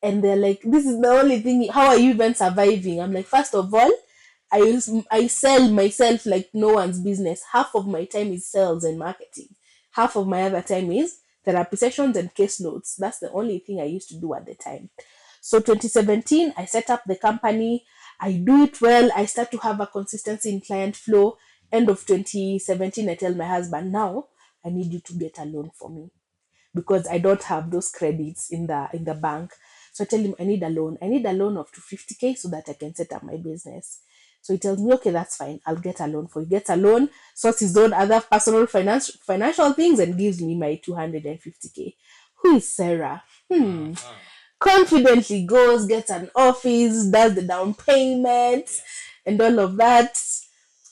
And they're like, this is the only thing, how are you even surviving? I'm like, first of all, I sell myself like no one's business. Half of my time is sales and marketing. Half of my other time is therapy sessions and case notes. That's the only thing I used to do at the time. So 2017, I set up the company. I do it well. I start to have a consistency in client flow. End of 2017, I tell my husband, now I need you to get a loan for me, because I don't have those credits in the bank. So I tell him I need a loan. I need a loan of 250K so that I can set up my business. So he tells me, okay, that's fine. I'll get a loan for you. Gets a loan, sorts his own other personal financial things, and gives me my 250K. Who is Serah? Confidently goes, gets an office, does the down payment, and all of that.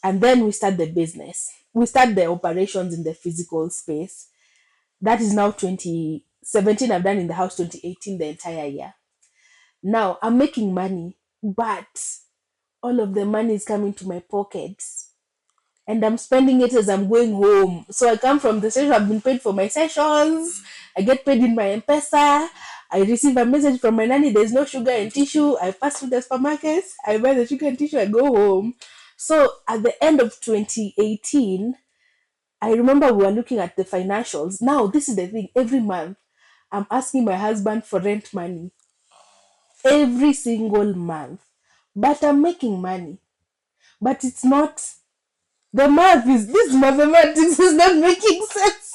And then we start the business. We start the operations in the physical space. That is now 2017. I've done in the house 2018, the entire year. Now I'm making money, but all of the money is coming to my pockets, and I'm spending it as I'm going home. So I come from the session, I've been paid for my sessions, I get paid in my M-Pesa, I receive a message from my nanny, there's no sugar and tissue. I pass through the supermarkets, I buy the sugar and tissue, I go home. So at the end of 2018, I remember we were looking at the financials. Now, this is the thing. Every month, I'm asking my husband for rent money. Every single month. But I'm making money. But it's not, the math is, this mathematics is not making sense.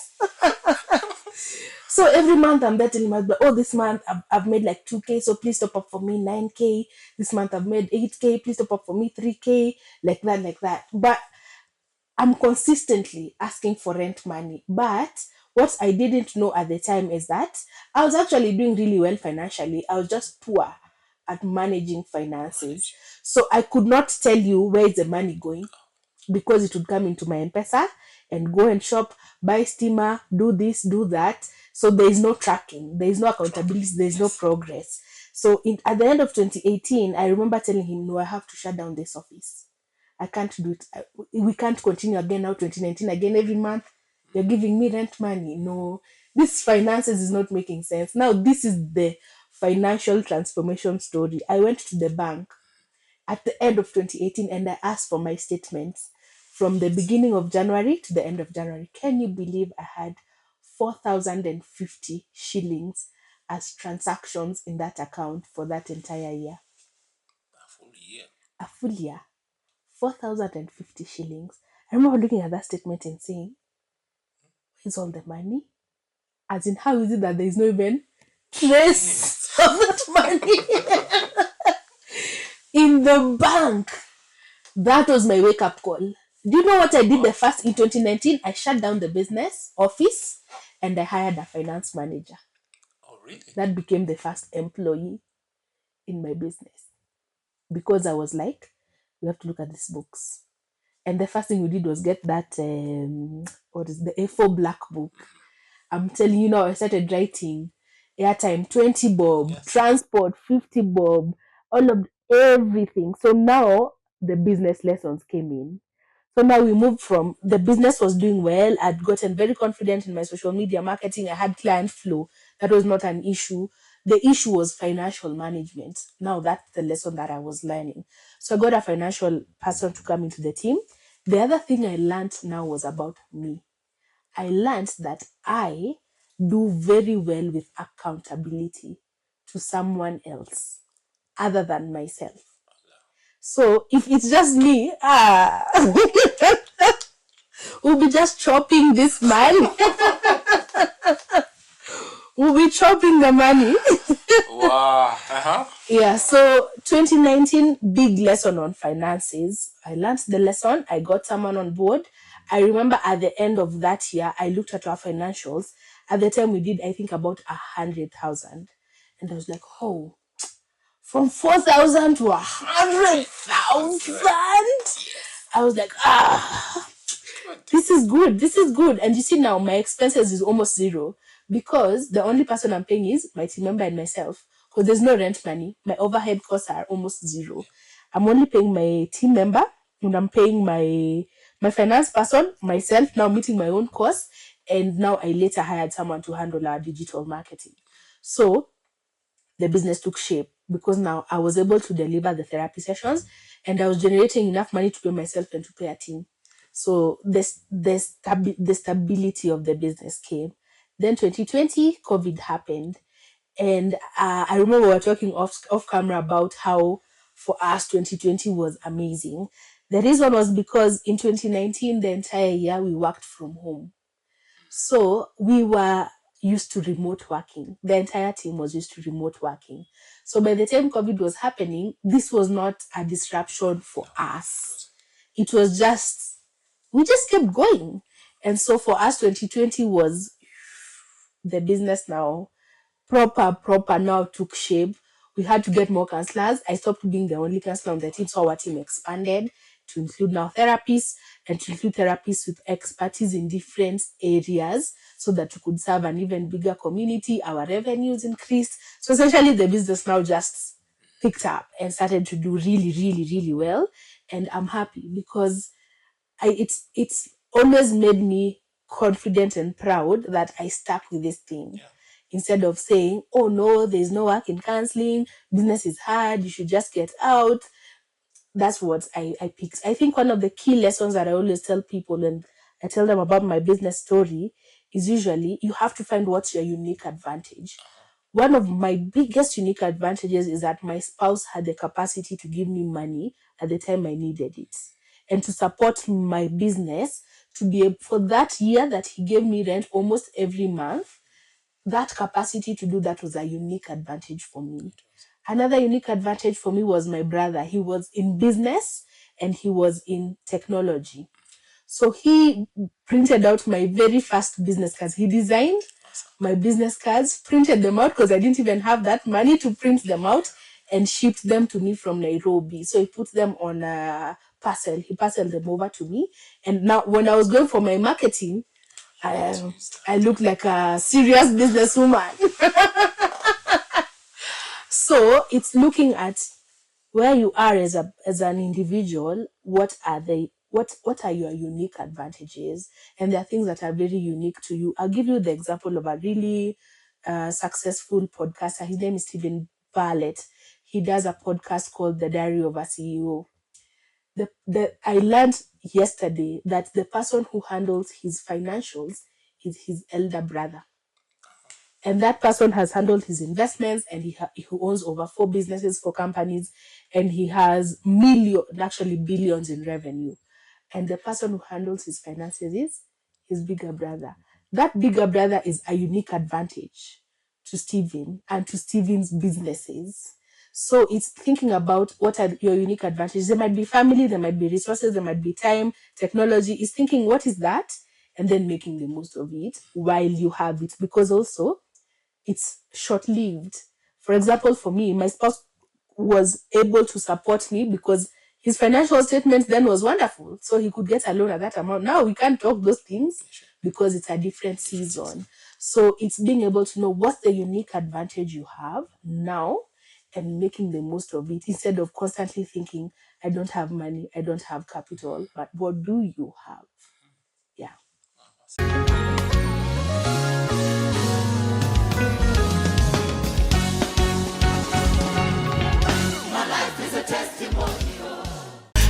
So every month I'm betting him, oh, this month I've made like 2K, so please top up for me 9K. This month I've made 8K, please top up for me 3K, like that. But I'm consistently asking for rent money. But what I didn't know at the time is that I was actually doing really well financially. I was just poor at managing finances. So I could not tell you where is the money going, because it would come into my M-Pesa and go and shop, buy steamer, do this, do that. So there is no tracking, there is no accountability, there is no progress. So at the end of 2018, I remember telling him, no, I have to shut down this office. I can't do it. We can't continue again now, 2019, again every month. You're giving me rent money. No, this finances is not making sense. Now, this is the financial transformation story. I went to the bank at the end of 2018 and I asked for my statements from the beginning of January to the end of January. Can you believe I had 4,050 shillings as transactions in that account for that entire year? A full year. 4,050 shillings. I remember looking at that statement and saying, where's all the money? As in, how is it that there is no even trace of that money in the bank? That was my wake-up call. Do you know what I did the first in 2019? I shut down the business office and I hired a finance manager. Oh, really? That became the first employee in my business. Because I was like, we have to look at these books. And the first thing we did was get that, the A4 black book. I'm telling you now, I started writing airtime 20 bob, Yes. transport 50 bob, all of everything. So now the business lessons came in. So now we moved from, the business was doing well. I'd gotten very confident in my social media marketing. I had client flow. That was not an issue. The issue was financial management. Now that's the lesson that I was learning. So I got a financial person to come into the team. The other thing I learned now was about me. I learned that I do very well with accountability to someone else other than myself. So if it's just me, we'll be just chopping this man. We'll be chopping the money. Wow. Yeah, so 2019, big lesson on finances. I learned the lesson. I got someone on board. I remember at the end of that year, I looked at our financials. At the time, we did, I think, about 100,000. And I was like, oh, from 4,000 to 100,000. I was like, this is good. And you see now, my expenses is almost zero because the only person I'm paying is my team member and myself. Because there's no rent money. My overhead costs are almost zero. I'm only paying my team member and I'm paying my finance person, myself, now meeting my own costs. And now I later hired someone to handle our digital marketing. So the business took shape because now I was able to deliver the therapy sessions and I was generating enough money to pay myself and to pay a team. So the stability of the business came. Then 2020, COVID happened. And I remember we were talking off camera about how for us 2020 was amazing. The reason was because in 2019, the entire year we worked from home. So we were used to remote working. The entire team was used to remote working. So by the time COVID was happening, this was not a disruption for us. It was just, we just kept going. And so for us, 2020 was the business now proper now took shape. We had to get more counselors. I stopped being the only counselor on the team, so our team expanded to include now therapists and to include therapists with expertise in different areas so that we could serve an even bigger community. Our revenues increased. So essentially the business now just picked up and started to do really, really, really well. And I'm happy because it's always made me confident and proud that I stuck with this thing. Yeah. instead of saying, oh no, there's no work in counseling, business is hard, you should just get out. That's what I picked. I think one of the key lessons that I always tell people when I tell them about my business story is usually you have to find what's your unique advantage. One of my biggest unique advantages is that my spouse had the capacity to give me money at the time I needed it and to support my business to be for that year that he gave me rent almost every month. That capacity to do that was a unique advantage for me. Another unique advantage for me was my brother. He was in business and he was in technology. So he printed out my very first business cards. He designed my business cards, printed them out because I didn't even have that money to print them out, and shipped them to me from Nairobi. So he put them on a parcel. He parceled them over to me. And now when I was going for my marketing, I looked like a serious businesswoman. So it's looking at where you are as an individual. What are your unique advantages? And there are things that are very unique to you. I'll give you the example of a really successful podcaster. His name is Stephen Bartlett. He does a podcast called The Diary of a CEO. I learned yesterday that the person who handles his financials is his elder brother. And that person has handled his investments, and he owns over 4 businesses for companies, and he has billions in revenue. And the person who handles his finances is his bigger brother. That bigger brother is a unique advantage to Stephen and to Stephen's businesses. So it's thinking about what are your unique advantages. There might be family, there might be resources, there might be time, technology. It's thinking what is that, and then making the most of it while you have it, because also it's short-lived. For example, for me, my spouse was able to support me because his financial statement then was wonderful. So he could get a loan at that amount. Now we can't talk those things because it's a different season. So it's being able to know what's the unique advantage you have now and making the most of it instead of constantly thinking, I don't have money, I don't have capital, but what do you have? Yeah.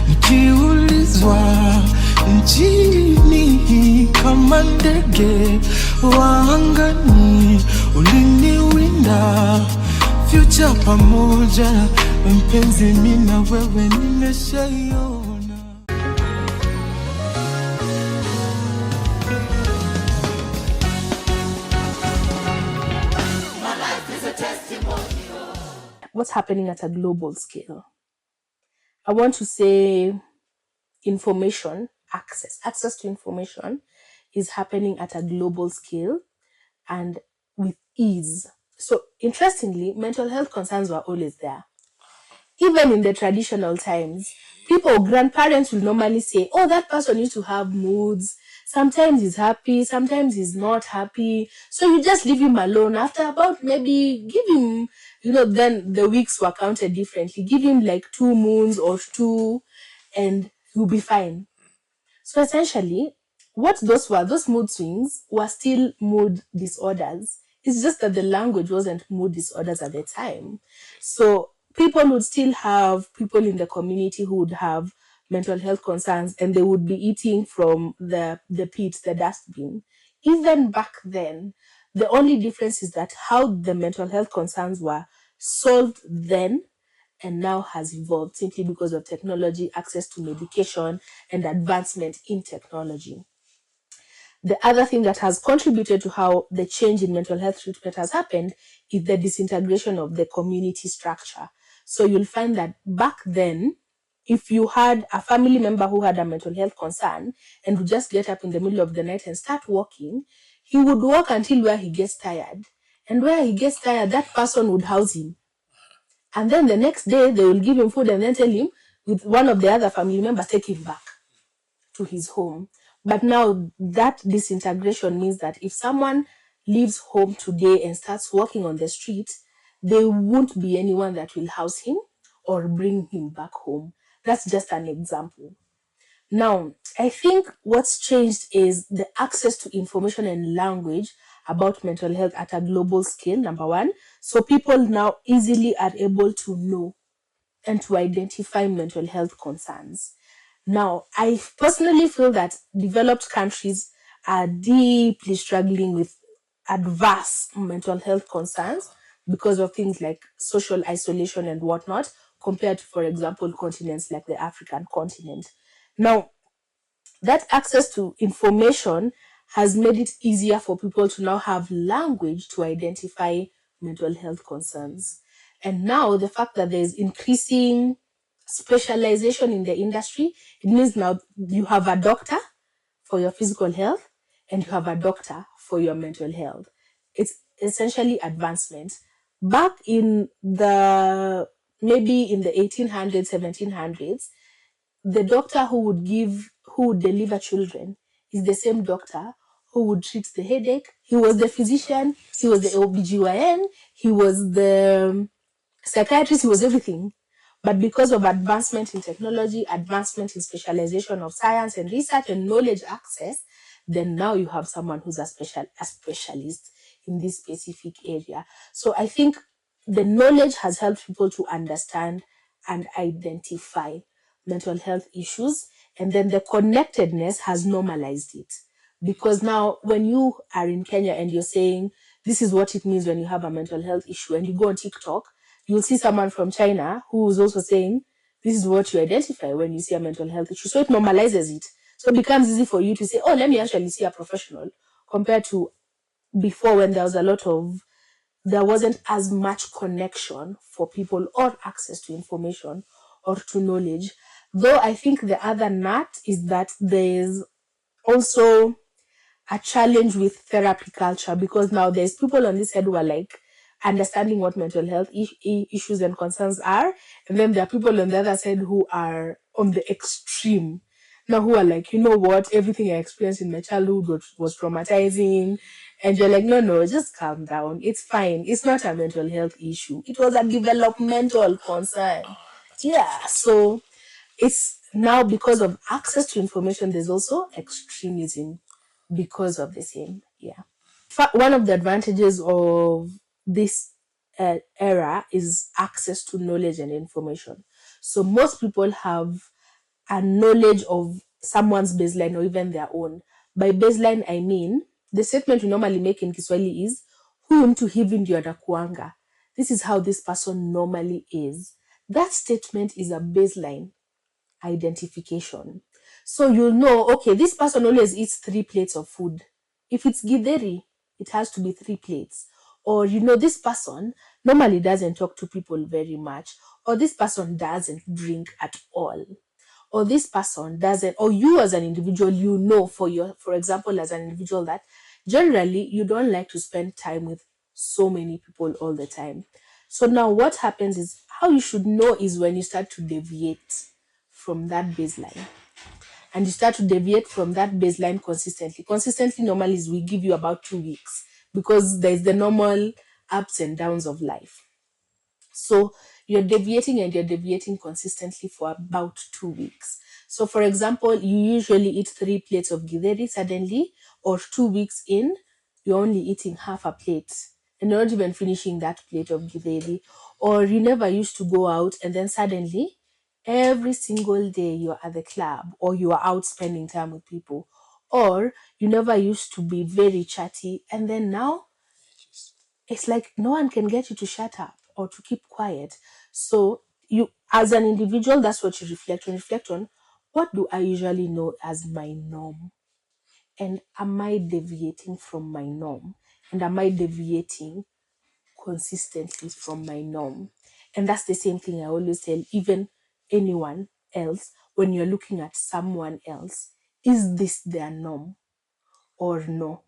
Nikiulizwa nchini kama ndege wa angani, uliniwinda future pamoja, mpenzi mimi na wewe nimeshaiona. My life is a testimonial. What's happening at a global scale? I want to say information, access to information is happening at a global scale and with ease. So interestingly, mental health concerns were always there. Even in the traditional times, grandparents will normally say, oh, that person used to have moods. Sometimes he's happy, sometimes he's not happy. So you just leave him alone. After about maybe give him, then the weeks were counted differently. Give him like 2 moons or 2 and you'll be fine. So essentially, what those mood swings were still mood disorders. It's just that the language wasn't mood disorders at the time. So people would still have people in the community who would have mental health concerns, and they would be eating from the pit, the dustbin. Even back then, the only difference is that how the mental health concerns were solved then and now has evolved simply because of technology, access to medication, and advancement in technology. The other thing that has contributed to how the change in mental health treatment has happened is the disintegration of the community structure. So you'll find that back then, if you had a family member who had a mental health concern and would just get up in the middle of the night and start walking, he would walk until where he gets tired. And where he gets tired, that person would house him. And then the next day, they will give him food and then tell him, with one of the other family members, take him back to his home. But now that disintegration means that if someone leaves home today and starts walking on the street, there won't be anyone that will house him or bring him back home. That's just an example. Now, I think what's changed is the access to information and language about mental health at a global scale, number one. So people now easily are able to know and to identify mental health concerns. Now, I personally feel that developed countries are deeply struggling with adverse mental health concerns because of things like social isolation and whatnot, compared to, for example, continents like the African continent. Now, that access to information has made it easier for people to now have language to identify mental health concerns. And now the fact that there's increasing specialization in the industry, it means now you have a doctor for your physical health and you have a doctor for your mental health. It's essentially advancement. Back in the maybe in the 1800s, 1700s, the doctor who would deliver children is the same doctor who would treat the headache. He was the physician, he was the OBGYN, he was the psychiatrist, he was everything. But because of advancement in technology, advancement in specialization of science and research and knowledge access, then now you have someone who's a specialist in this specific area. So I think the knowledge has helped people to understand and identify mental health issues, and then the connectedness has normalized it. Because now when you are in Kenya and you're saying this is what it means when you have a mental health issue, and you go on TikTok, you'll see someone from China who is also saying this is what you identify when you see a mental health issue. So it normalizes it. So it becomes easy for you to say, oh, let me actually see a professional, compared to before when there wasn't as much connection for people or access to information or to knowledge. Though I think the other nut is that there's also a challenge with therapy culture, because now there's people on this head who are like understanding what mental health issues and concerns are, and then there are people on the other side who are on the extreme now, who are like, you know what, everything I experienced in my childhood was traumatizing, and you're like, no, just calm down, it's fine, it's not a mental health issue, it was a developmental concern. Yeah, so it's now because of access to information, there's also extremism because of the same. Yeah. One of the advantages of this era is access to knowledge and information. So most people have a knowledge of someone's baseline or even their own. By baseline, I mean the statement we normally make in Kiswahili is huyu mtu hivi ndio anakuanga. This is how this person normally is. That statement is a baseline identification. So you'll know, okay, this person always eats 3 plates of food. If it's githeri, it has to be 3 plates. Or, this person normally doesn't talk to people very much. Or this person doesn't drink at all. Or this person doesn't, or you as an individual, for example, as an individual, that generally you don't like to spend time with so many people all the time. So now what happens is, how you should know is when you start to deviate from that baseline. And you start to deviate from that baseline consistently. Consistently normally is we give you about 2 weeks, because there's the normal ups and downs of life. So you're deviating consistently for about 2 weeks. So for example, you usually eat 3 plates of githeri suddenly, or 2 weeks in, you're only eating half a plate and you're not even finishing that plate of githeri. Or you never used to go out, and then suddenly every single day you're at the club, or you are out spending time with people. Or you never used to be very chatty, and then now it's like no one can get you to shut up or to keep quiet. So you, as an individual, that's what you reflect on. Reflect on, what do I usually know as my norm? And am I deviating from my norm? And am I deviating consistently from my norm? And that's the same thing I always tell even anyone else when you're looking at someone else. Is this their norm or no?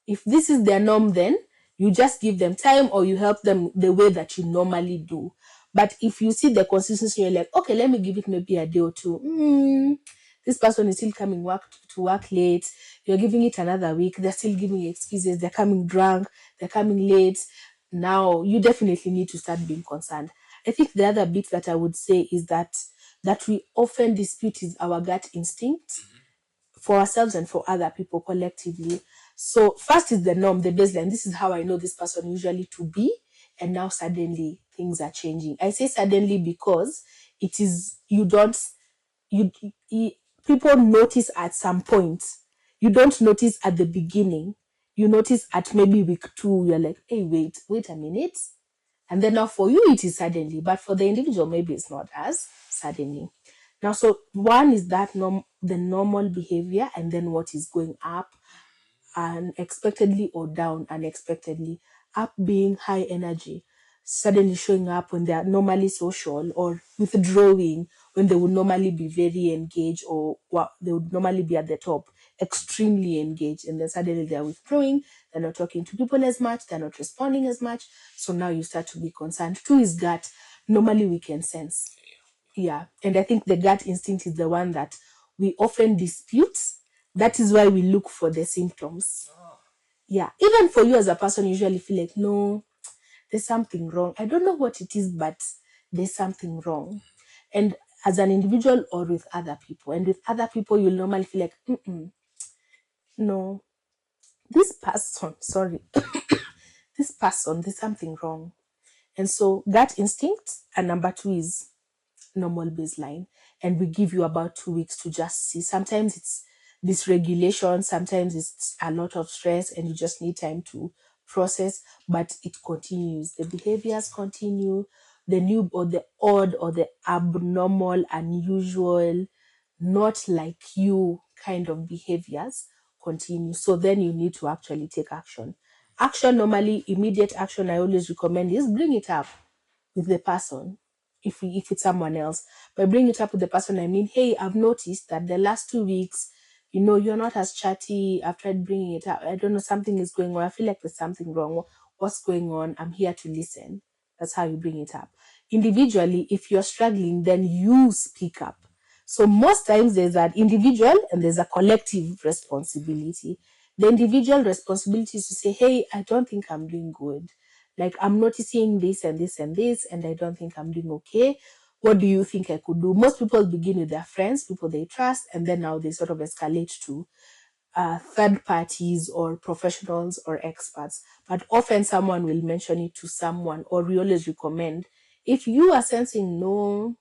If this is their norm, then you just give them time, or you help them the way that you normally do. But if you see the consistency, you're like, okay, let me give it maybe a day or two. This person is still coming to work late. You're giving it another week. They're still giving excuses. They're coming drunk. They're coming late. Now you definitely need to start being concerned. I think the other bit that I would say is that that we often dispute is our gut instinct for ourselves and for other people collectively. So first is the norm, the baseline. This is how I know this person usually to be, and now suddenly things are changing. I say suddenly because it is people notice at some point. You don't notice at the beginning. You notice at maybe week 2. You're like, hey, wait a minute. And then now for you, it is suddenly. But for the individual, maybe it's not as suddenly. Now, so one is that the normal behavior, and then what is going up unexpectedly or down unexpectedly. Up being high energy, suddenly showing up when they are normally social, or withdrawing when they would normally be very engaged, or they would normally be at the top, extremely engaged, and then suddenly they're withdrawing, they're not talking to people as much, they're not responding as much. So now you start to be concerned. 2 is gut. Normally we can sense. Yeah. And I think the gut instinct is the one that we often dispute. That is why we look for the symptoms. Yeah. Even for you as a person, you usually feel like, no, there's something wrong. I don't know what it is, but there's something wrong. And as an individual or with other people. And with other people, you'll normally feel like, no, this person, there's something wrong. And so gut instinct, and number 2 is normal baseline, and we give you about 2 weeks to just see. Sometimes it's dysregulation, sometimes it's a lot of stress, and you just need time to process, but it continues. The behaviors continue, the new or the odd or the abnormal, unusual, not like you kind of behaviors continue. So then you need to actually take action. Normally, immediate action I always recommend is bring it up with the person. If it's someone else, but bring it up with the person, I mean, hey, I've noticed that the last 2 weeks, you're not as chatty. I've tried bringing it up. I don't know, something is going on. I feel like there's something wrong. What's going on? I'm here to listen. That's how you bring it up. Individually, if you're struggling, then you speak up. So most times there's an individual and there's a collective responsibility. The individual responsibility is to say, hey, I don't think I'm doing good. Like, I'm noticing this and this and this, and I don't think I'm doing okay. What do you think I could do? Most people begin with their friends, people they trust, and then now they sort of escalate to third parties or professionals or experts. But often someone will mention it to someone, or we always recommend, if you are sensing, no,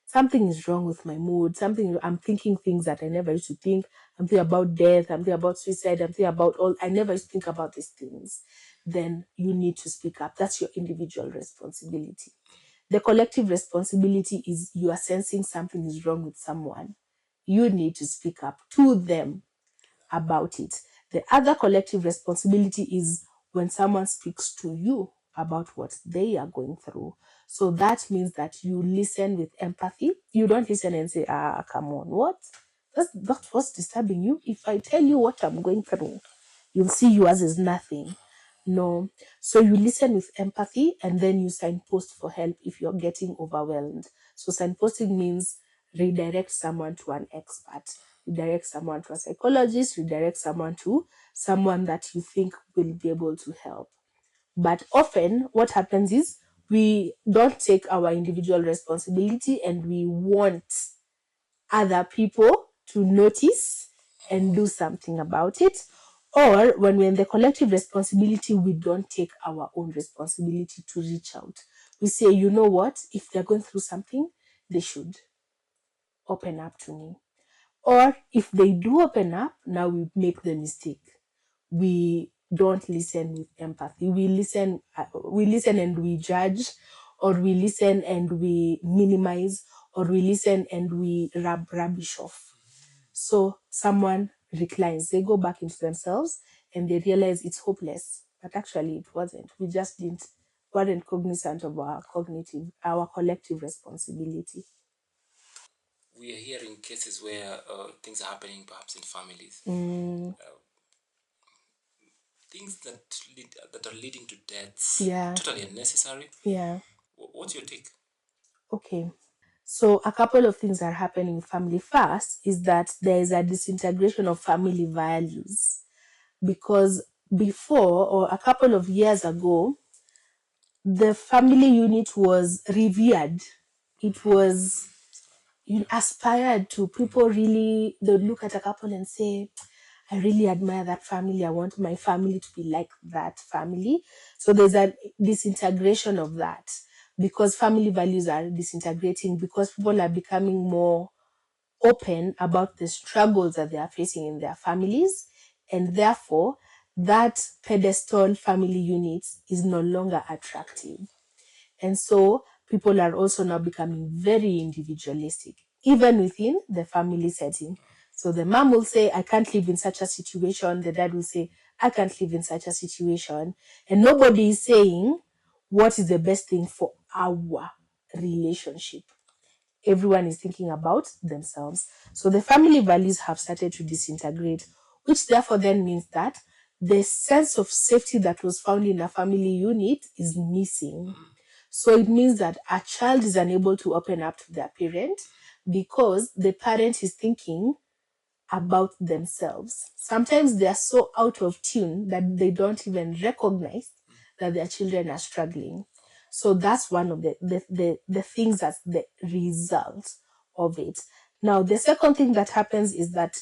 something is wrong with my mood, I'm thinking things that I never used to think. I'm thinking about death, I'm thinking about suicide, I'm thinking about I never used to think about these things. Then you need to speak up. That's your individual responsibility. The collective responsibility is you are sensing something is wrong with someone. You need to speak up to them about it. The other collective responsibility is when someone speaks to you about what they are going through. So that means that you listen with empathy. You don't listen and say, come on, what? That's what's disturbing you. If I tell you what I'm going through, you'll see yours is nothing. No. So you listen with empathy, and then you signpost for help if you're getting overwhelmed. So signposting means redirect someone to an expert, redirect someone to a psychologist, redirect someone to someone that you think will be able to help. But often what happens is we don't take our individual responsibility, and we want other people to notice and do something about it. Or when we're in the collective responsibility, we don't take our own responsibility to reach out. We say, you know what, if they're going through something, they should open up to me. Or if they do open up, now we make the mistake. We don't listen with empathy. We listen and we judge, or we listen and we minimize, or we listen and we rub rubbish off. So someone reclines, they go back into themselves, and they realize it's hopeless. But actually it wasn't. We just weren't cognizant of our collective responsibility. We are hearing cases where things are happening perhaps in families. Things that are leading to deaths. Yeah. Totally unnecessary. Yeah. What's your take? Okay. So a couple of things are happening in family. First is that there is a disintegration of family values, because before, or a couple of years ago, the family unit was revered. It was you aspired to. People really, they look at a couple and say, I really admire that family. I want my family to be like that family. So there's a disintegration of that because family values are disintegrating because people are becoming more open about the struggles that they are facing in their families. And therefore, that pedestal family unit is no longer attractive. And so people are also now becoming very individualistic, even within the family setting. So the mom will say, I can't live in such a situation. The dad will say, I can't live in such a situation. And nobody is saying what is the best thing for our relationship. Everyone is thinking about themselves. So the family values have started to disintegrate, which therefore then means that the sense of safety that was found in a family unit is missing. So it means that a child is unable to open up to their parent because the parent is thinking about themselves. Sometimes they are so out of tune that they don't even recognize that their children are struggling. So that's one of the things that's the result of it. Now, the second thing that happens is that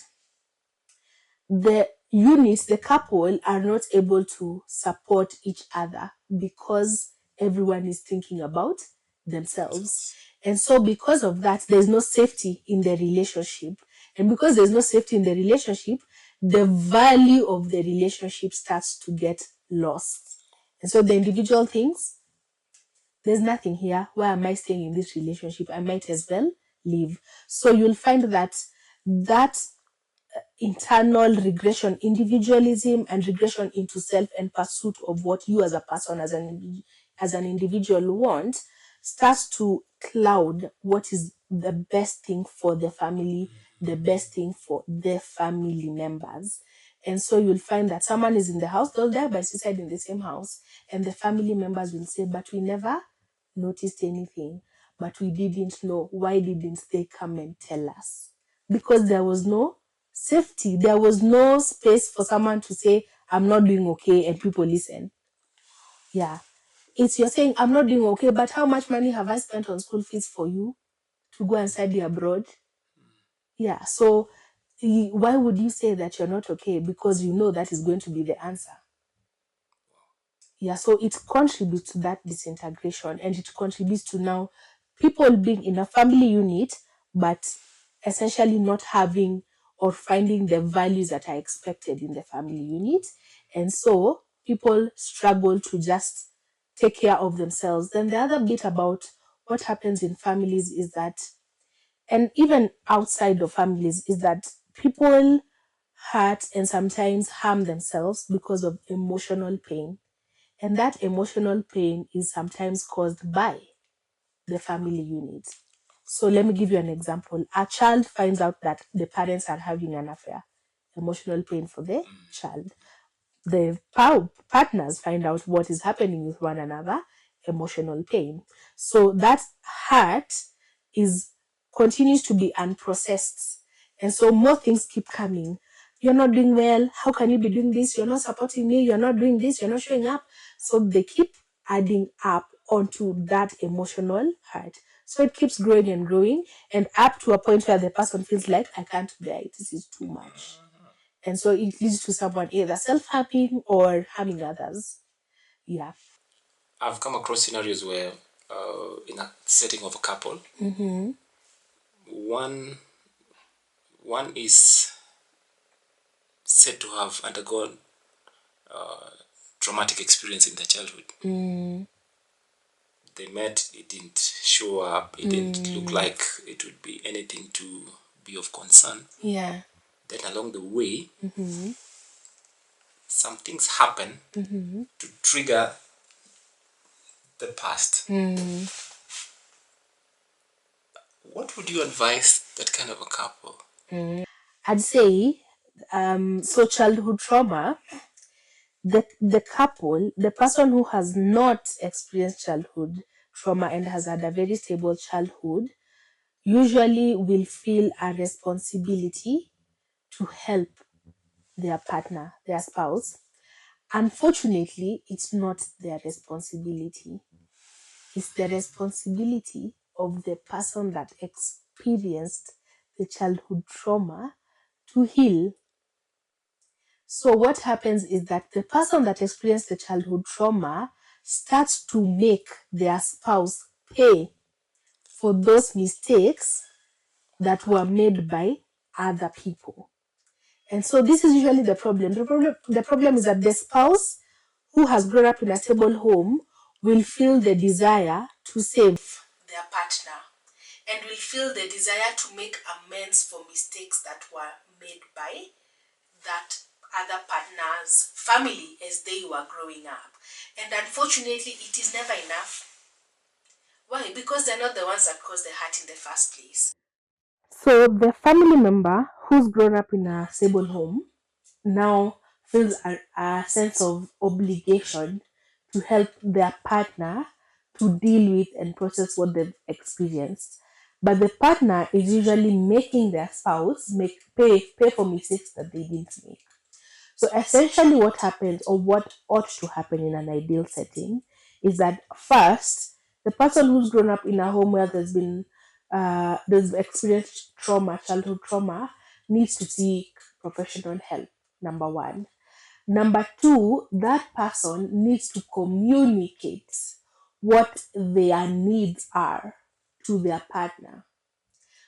the units, the couple, are not able to support each other because everyone is thinking about themselves. And so, because of that, there's no safety in the relationship. And because there's no safety in the relationship, the value of the relationship starts to get lost. And so, the individual thinks, there's nothing here. Why am I staying in this relationship? I might as well leave. So, you'll find that internal regression, individualism, and regression into self and pursuit of what you as a person, as an individual want, starts to cloud what is the best thing for the family, the best thing for their family members. And so you'll find that someone is in the house, they'll die by suicide in the same house, and the family members will say, but we never noticed anything, but we didn't know. Why didn't they come and tell us? Because there was no safety. There was no space for someone to say, I'm not doing okay, and people listen. Yeah. It's you're saying, I'm not doing okay, but how much money have I spent on school fees for you to go and study abroad? Yeah. So why would you say that you're not okay? Because you know that is going to be the answer. Yeah. So it contributes to that disintegration, and it contributes to now people being in a family unit, but essentially not having or finding the values that are expected in the family unit. And so people struggle to just take care of themselves. Then the other bit about what happens in families is that, and even outside of families, is that people hurt and sometimes harm themselves because of emotional pain. And that emotional pain is sometimes caused by the family unit. So let me give you an example. A child finds out that the parents are having an affair. Emotional pain for the child. The partners find out what is happening with one another. Emotional pain. So that hurt is continues to be unprocessed. And so more things keep coming. You're not doing well. How can you be doing this? You're not supporting me. You're not doing this. You're not showing up. So they keep adding up onto that emotional hurt. So it keeps growing and growing, and up to a point where the person feels like, I can't bear it. This is too much. And so it leads to someone either self-harming or harming others. Yeah. I've come across scenarios where, in a setting of a couple, one is said to have undergone traumatic experience in their childhood. They met, it didn't show up, it didn't look like it would be anything to be of concern. Yeah. Then along the way, some things happen to trigger the past. What would you advise that kind of a couple? I'd say, so childhood trauma, the couple, the person who has not experienced childhood trauma and has had a very stable childhood, usually will feel a responsibility to help their partner, their spouse. Unfortunately, it's not their responsibility. It's the responsibility of the person that experienced the childhood trauma to heal. So what happens is that the person that experienced the childhood trauma starts to make their spouse pay for those mistakes that were made by other people. And so this is usually the problem. The problem is that the spouse who has grown up in a stable home will feel the desire to save their partner and will feel the desire to make amends for mistakes that were made by that other partner's family as they were growing up. And unfortunately, it is never enough. Why? Because they're not the ones that caused the hurt in the first place. So the family member who's grown up in a stable home now feels a sense of obligation to help their partner to deal with and process what they've experienced. But the partner is usually making their spouse pay for mistakes that they didn't make. So essentially what happens, or what ought to happen in an ideal setting, is that first, the person who's grown up in a home where there's experienced trauma, childhood trauma, needs to seek professional help, number one. Number two, that person needs to communicate what their needs are to their partner.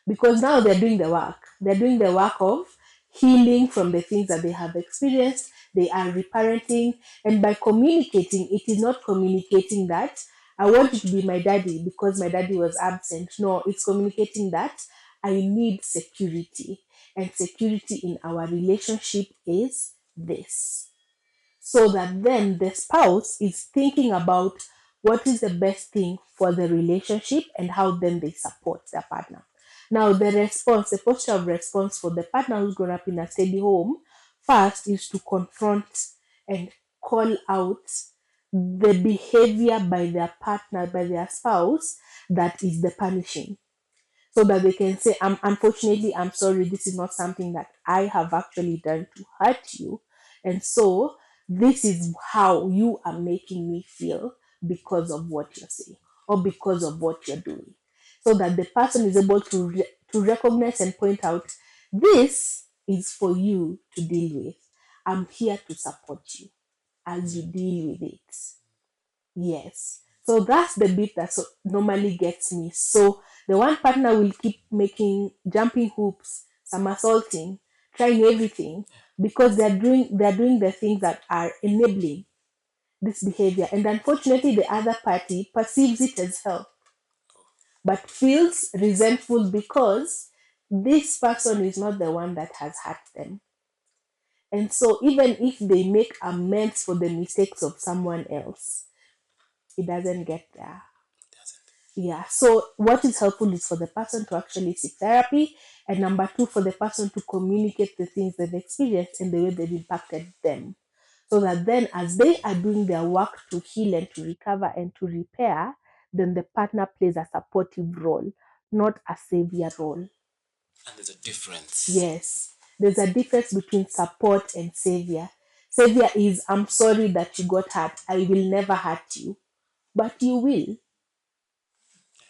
Because now they're doing the work. They're doing the work of healing from the things that they have experienced. They are reparenting. And by communicating, it is not communicating that I want you to be my daddy because my daddy was absent. No, it's communicating that I need security. And security in our relationship is this. So that then the spouse is thinking about what is the best thing for the relationship and how then they support their partner. Now, the posture of response for the partner who's grown up in a steady home, first is to confront and call out the behavior by their partner, by their spouse, that is the punishing. So that they can say, unfortunately, I'm sorry, this is not something that I have actually done to hurt you. And so this is how you are making me feel because of what you're saying or because of what you're doing. So that the person is able to recognize and point out, this is for you to deal with. I'm here to support you as you deal with it. Yes. So that's the bit that normally gets me. So the one partner will keep jumping hoops, somersaulting, trying everything because they're doing the things that are enabling this behavior. And unfortunately, the other party perceives it as help, but feels resentful because this person is not the one that has hurt them. And so even if they make amends for the mistakes of someone else, it doesn't get there. Yeah. So what is helpful is for the person to actually seek therapy, and number two, for the person to communicate the things they've experienced and the way they've impacted them. So that then as they are doing their work to heal and to recover and to repair, then the partner plays a supportive role, not a savior role. And there's a difference. Yes. There's a difference between support and savior. Savior is, I'm sorry that you got hurt. I will never hurt you. But you will.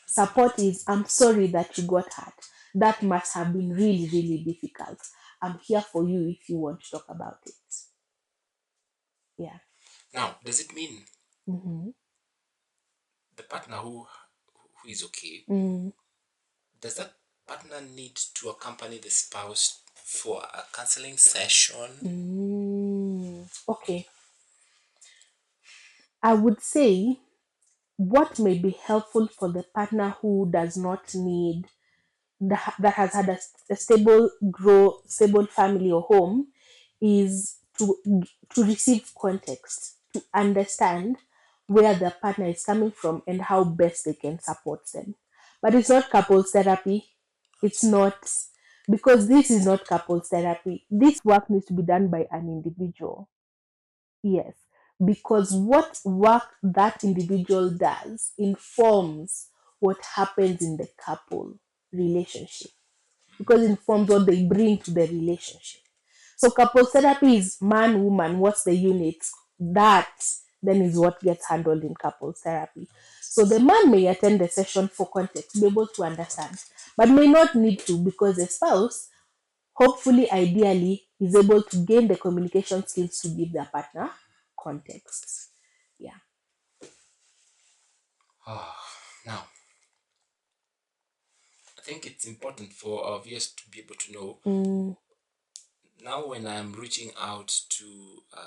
Support is, I'm sorry that you got hurt. That must have been really, really difficult. I'm here for you if you want to talk about it. Yeah. Now, does it mean Mm-hmm. the partner who is okay, does that partner need to accompany the spouse for a counseling session? Okay. I would say what may be helpful for the partner who does not need that has had a stable family or home is to receive context, to understand where their partner is coming from and how best they can support them. But it's not couples therapy. It's not, because this is not couples therapy. This work needs to be done by an individual. Yes, because what work that individual does informs what happens in the couple relationship, because it informs what they bring to the relationship. So couples therapy is man, woman, what's the unit? That then is what gets handled in couples therapy. So the man may attend the session for context, be able to understand. but may not need to, because the spouse, hopefully, ideally, is able to gain the communication skills to give their partner context. Yeah. Now, I think it's important for our viewers to be able to know now when I'm reaching out to a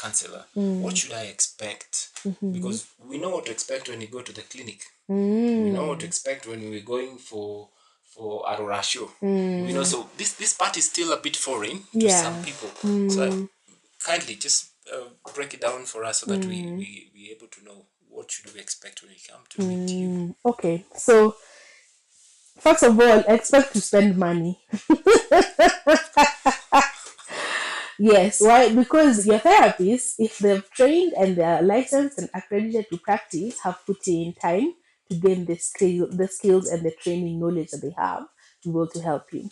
counselor, what should I expect? Because we know what to expect when you go to the clinic. We know what to expect when we're going for a ratio. We know, so this part is still a bit foreign to some people. So kindly just break it down for us so that we able to know what should we expect when we come to meet you. Okay, so first of all, expect to spend money. Yes, why? Because your therapists, if they've trained and they're licensed and accredited to practice, have put in time to gain the skills and the training knowledge that they have to be able to help you.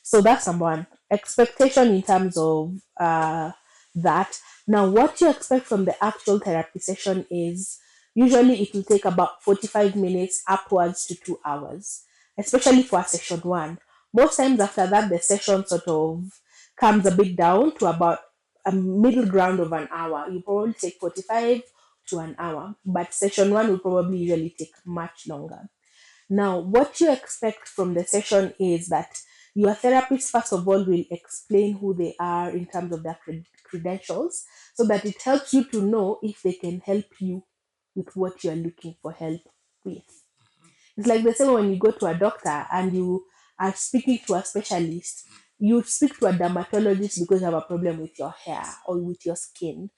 So that's number one. Expectation in terms of that. Now, what you expect from the actual therapy session is usually it will take about 45 minutes upwards to 2 hours, especially for a session one. Most times after that, the session sort of comes a bit down to about a middle ground of an hour. You probably take 45 to an hour, but session one will probably usually take much longer. Now, what you expect from the session is that your therapist, first of all, will explain who they are in terms of their credentials so that it helps you to know if they can help you with what you're looking for help with. It's like the same when you go to a doctor and you are speaking to a specialist. You speak to a dermatologist because you have a problem with your hair or with your skin.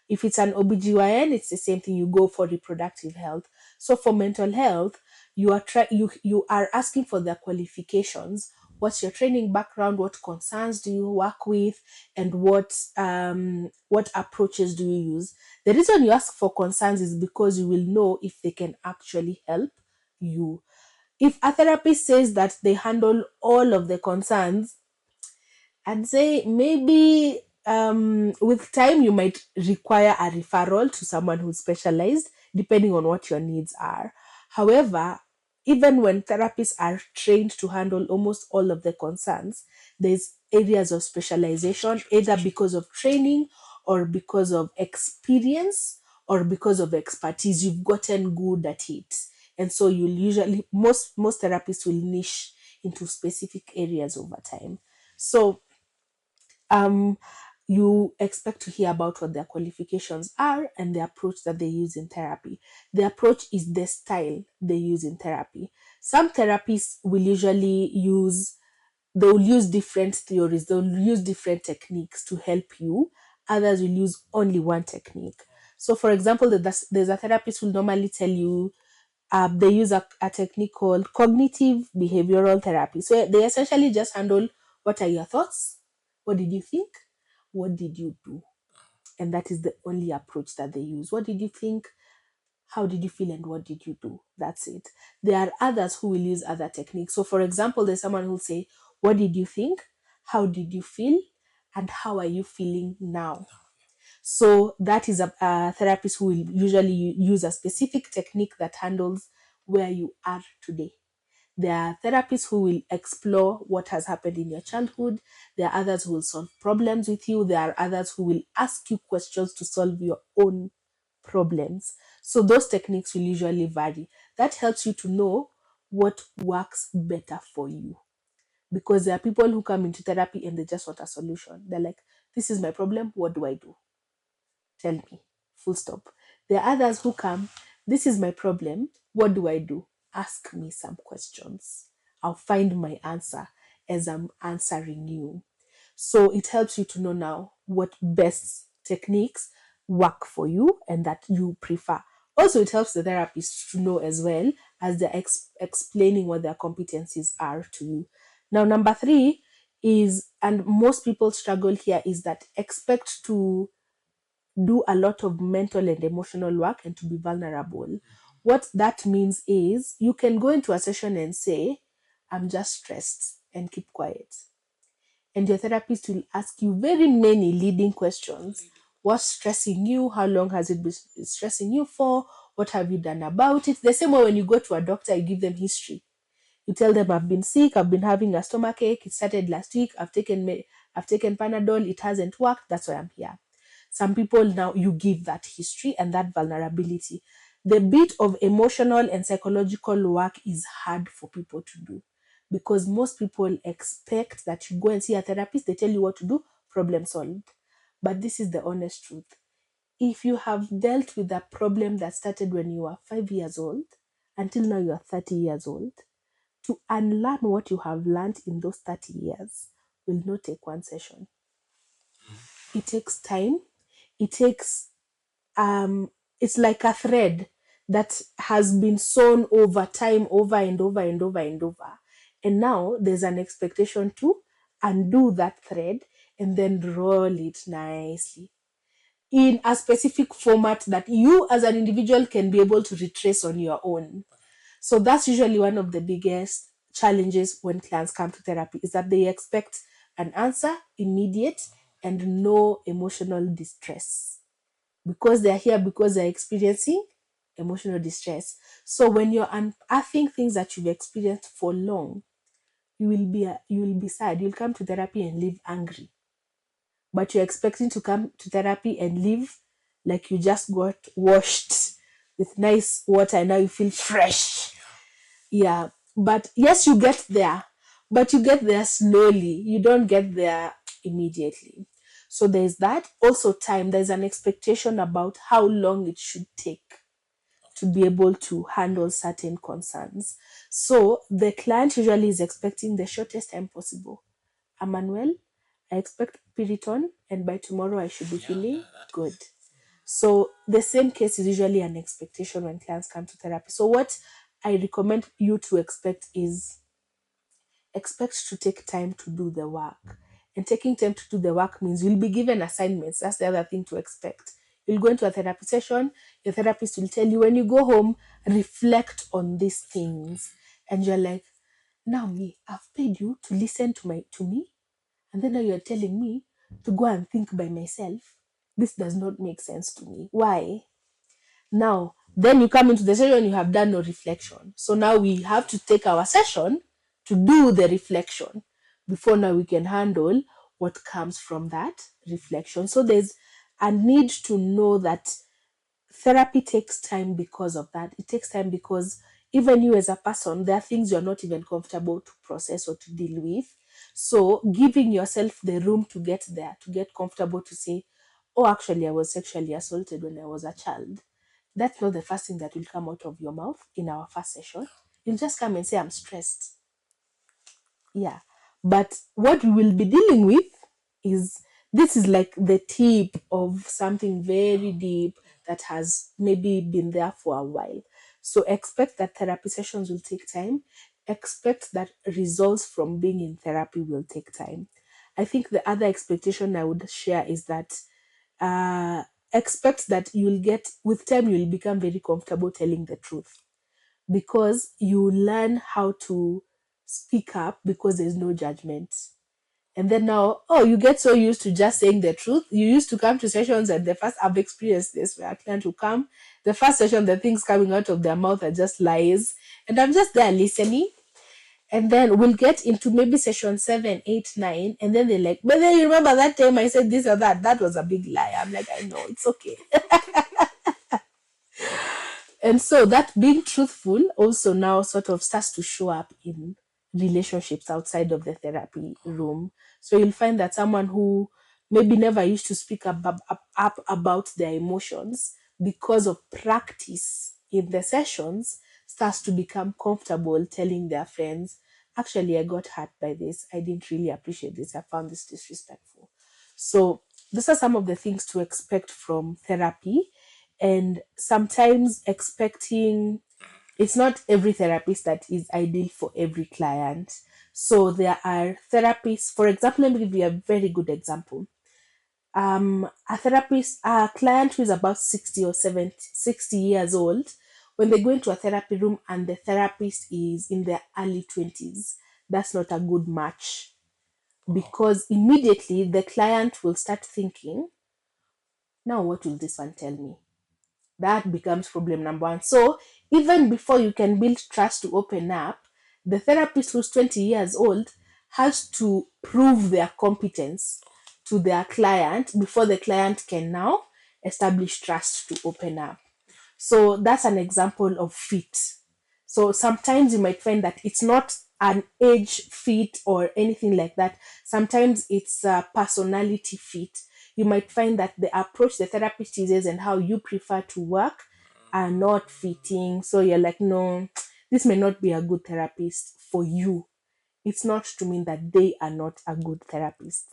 If it's an OBGYN, it's the same thing. You go for reproductive health. So for mental health, you are asking for their qualifications. What's your training background? What concerns do you work with? And what approaches do you use? The reason you ask for concerns is because you will know if they can actually help you. If a therapist says that they handle all of the concerns, I'd say maybe with time you might require a referral to someone who's specialized, depending on what your needs are. However, even when therapists are trained to handle almost all of the concerns, there's areas of specialization, either because of training or because of experience or because of expertise. You've gotten good at it. And so you'll usually, most therapists will niche into specific areas over time. So you expect to hear about what their qualifications are and the approach that they use in therapy. The approach is the style they use in therapy. Some therapists will usually they'll use different theories, they'll use different techniques to help you. Others will use only one technique. So, for example, there's a therapist who will normally tell you they use a technique called cognitive behavioral therapy. So they essentially just handle what are your thoughts? What did you think? What did you do? And that is the only approach that they use. What did you think? How did you feel? And what did you do? That's it. There are others who will use other techniques. So, for example, there's someone who will say, what did you think? How did you feel? And how are you feeling now? So that is a therapist who will usually use a specific technique that handles where you are today. There are therapists who will explore what has happened in your childhood. There are others who will solve problems with you. There are others who will ask you questions to solve your own problems. So those techniques will usually vary. That helps you to know what works better for you. Because there are people who come into therapy and they just want a solution. They're like, this is my problem. What do I do? Tell me. Full stop. There are others who come, this is my problem. What do I do? Ask me some questions. I'll find my answer as I'm answering you. So it helps you to know now what best techniques work for you and that you prefer. Also, it helps the therapist to know as well as they're explaining what their competencies are to you. Now, number three is, and most people struggle here, is that expect to do a lot of mental and emotional work and to be vulnerable. What that means is you can go into a session and say, I'm just stressed, and keep quiet. And your therapist will ask you very many leading questions. What's stressing you? How long has it been stressing you for? What have you done about it? The same way when you go to a doctor, you give them history. You tell them, I've been sick, I've been having a stomach ache, it started last week, I've taken Panadol, it hasn't worked, that's why I'm here. Some people now, you give that history and that vulnerability. The bit of emotional and psychological work is hard for people to do because most people expect that you go and see a therapist, they tell you what to do, problem solved. But this is the honest truth. If you have dealt with a problem that started when you were 5 years old until now you are 30 years old, to unlearn what you have learned in those 30 years will not take one session. It takes time. It takes, it's like a thread that has been sewn over time, over and over and over and over. And now there's an expectation to undo that thread and then roll it nicely in a specific format that you as an individual can be able to retrace on your own. So that's usually one of the biggest challenges when clients come to therapy is that they expect an answer immediate and no emotional distress because they're here because they're experiencing emotional distress. So when you're unearthing things that you've experienced for long, you will be sad. You'll come to therapy and leave angry. But you're expecting to come to therapy and leave like you just got washed with nice water and now you feel fresh. Yeah. But yes, you get there, but you get there slowly. You don't get there immediately. So there's that. Also, time. There's an expectation about how long it should take to be able to handle certain concerns. So the client usually is expecting the shortest time possible. Emmanuel, I expect Piriton, and by tomorrow I should be feeling good. So the same case is usually an expectation when clients come to therapy. So what I recommend you to expect to take time to do the work. And taking time to do the work means you'll be given assignments. That's the other thing to expect. You'll go into a therapy session, your therapist will tell you when you go home, reflect on these things. And you're like, now me, I've paid you to listen to me, and then now you're telling me to go and think by myself. This does not make sense to me. Why? Now, then you come into the session, you have done no reflection. So now we have to take our session to do the reflection before now we can handle what comes from that reflection. So there's a need to know that therapy takes time because of that. It takes time because even you as a person, there are things you're not even comfortable to process or to deal with. So giving yourself the room to get there, to get comfortable to say, oh, actually, I was sexually assaulted when I was a child. That's not the first thing that will come out of your mouth in our first session. You'll just come and say, I'm stressed. Yeah. But what we will be dealing with is this is like the tip of something very deep that has maybe been there for a while. So expect that therapy sessions will take time. Expect that results from being in therapy will take time. I think the other expectation I would share is that expect that you'll get, with time, you'll become very comfortable telling the truth because you learn how to speak up because there's no judgment. And then now, oh, you get so used to just saying the truth. You used to come to sessions and I've experienced this where a client will come, the first session, the things coming out of their mouth are just lies. And I'm just there listening. And then we'll get into maybe session 7, 8, 9. And then they're like, but then you remember that time I said this or that? That was a big lie. I'm like, I know, it's okay. And so that being truthful also now sort of starts to show up in relationships outside of the therapy room. So you'll find that someone who maybe never used to speak up about their emotions because of practice in the sessions starts to become comfortable telling their friends, actually, I got hurt by this. I didn't really appreciate this. I found this disrespectful. So these are some of the things to expect from therapy. And sometimes expecting, it's not every therapist that is ideal for every client. So there are therapists, for example, let me give you a very good example. A client who is about 60 or 70, 60 years old, when they go into a therapy room and the therapist is in their early 20s, that's not a good match because immediately the client will start thinking, now what will this one tell me? That becomes problem number one. So even before you can build trust to open up, the therapist who's 20 years old has to prove their competence to their client before the client can now establish trust to open up. So that's an example of fit. So sometimes you might find that it's not an age fit or anything like that. Sometimes it's a personality fit. You might find that the approach the therapist uses and how you prefer to work are not fitting. So you're like, no, this may not be a good therapist for you. It's not to mean that they are not a good therapist.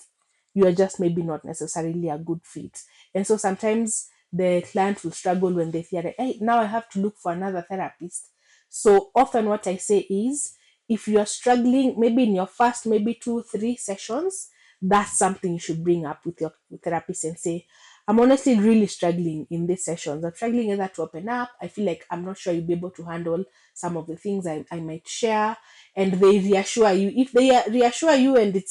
You are just maybe not necessarily a good fit. And so sometimes the client will struggle when they hear, hey, now I have to look for another therapist. So often what I say is, if you are struggling, maybe in your first, maybe 2, 3 sessions, that's something you should bring up with your therapist and say, I'm honestly really struggling in these sessions. I'm struggling either to open up. I feel like I'm not sure you'll be able to handle some of the things I might share. And they reassure you. If they reassure you and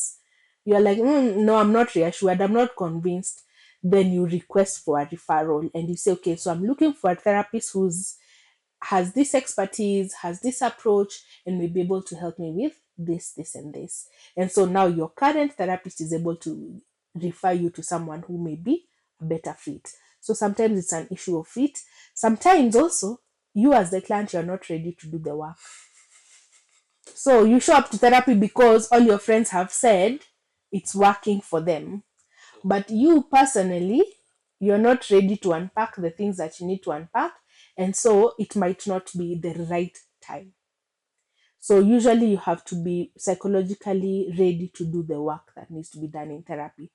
you're like, no, I'm not reassured, I'm not convinced, then you request for a referral and you say, okay, so I'm looking for a therapist who's has this expertise, has this approach, and may be able to help me with this, this, and this. And so now your current therapist is able to refer you to someone who may be a better fit. So sometimes it's an issue of fit. Sometimes also, you as the client, you're not ready to do the work. So you show up to therapy because all your friends have said it's working for them. But you personally, you're not ready to unpack the things that you need to unpack. And so it might not be the right time. So usually you have to be psychologically ready to do the work that needs to be done in therapy.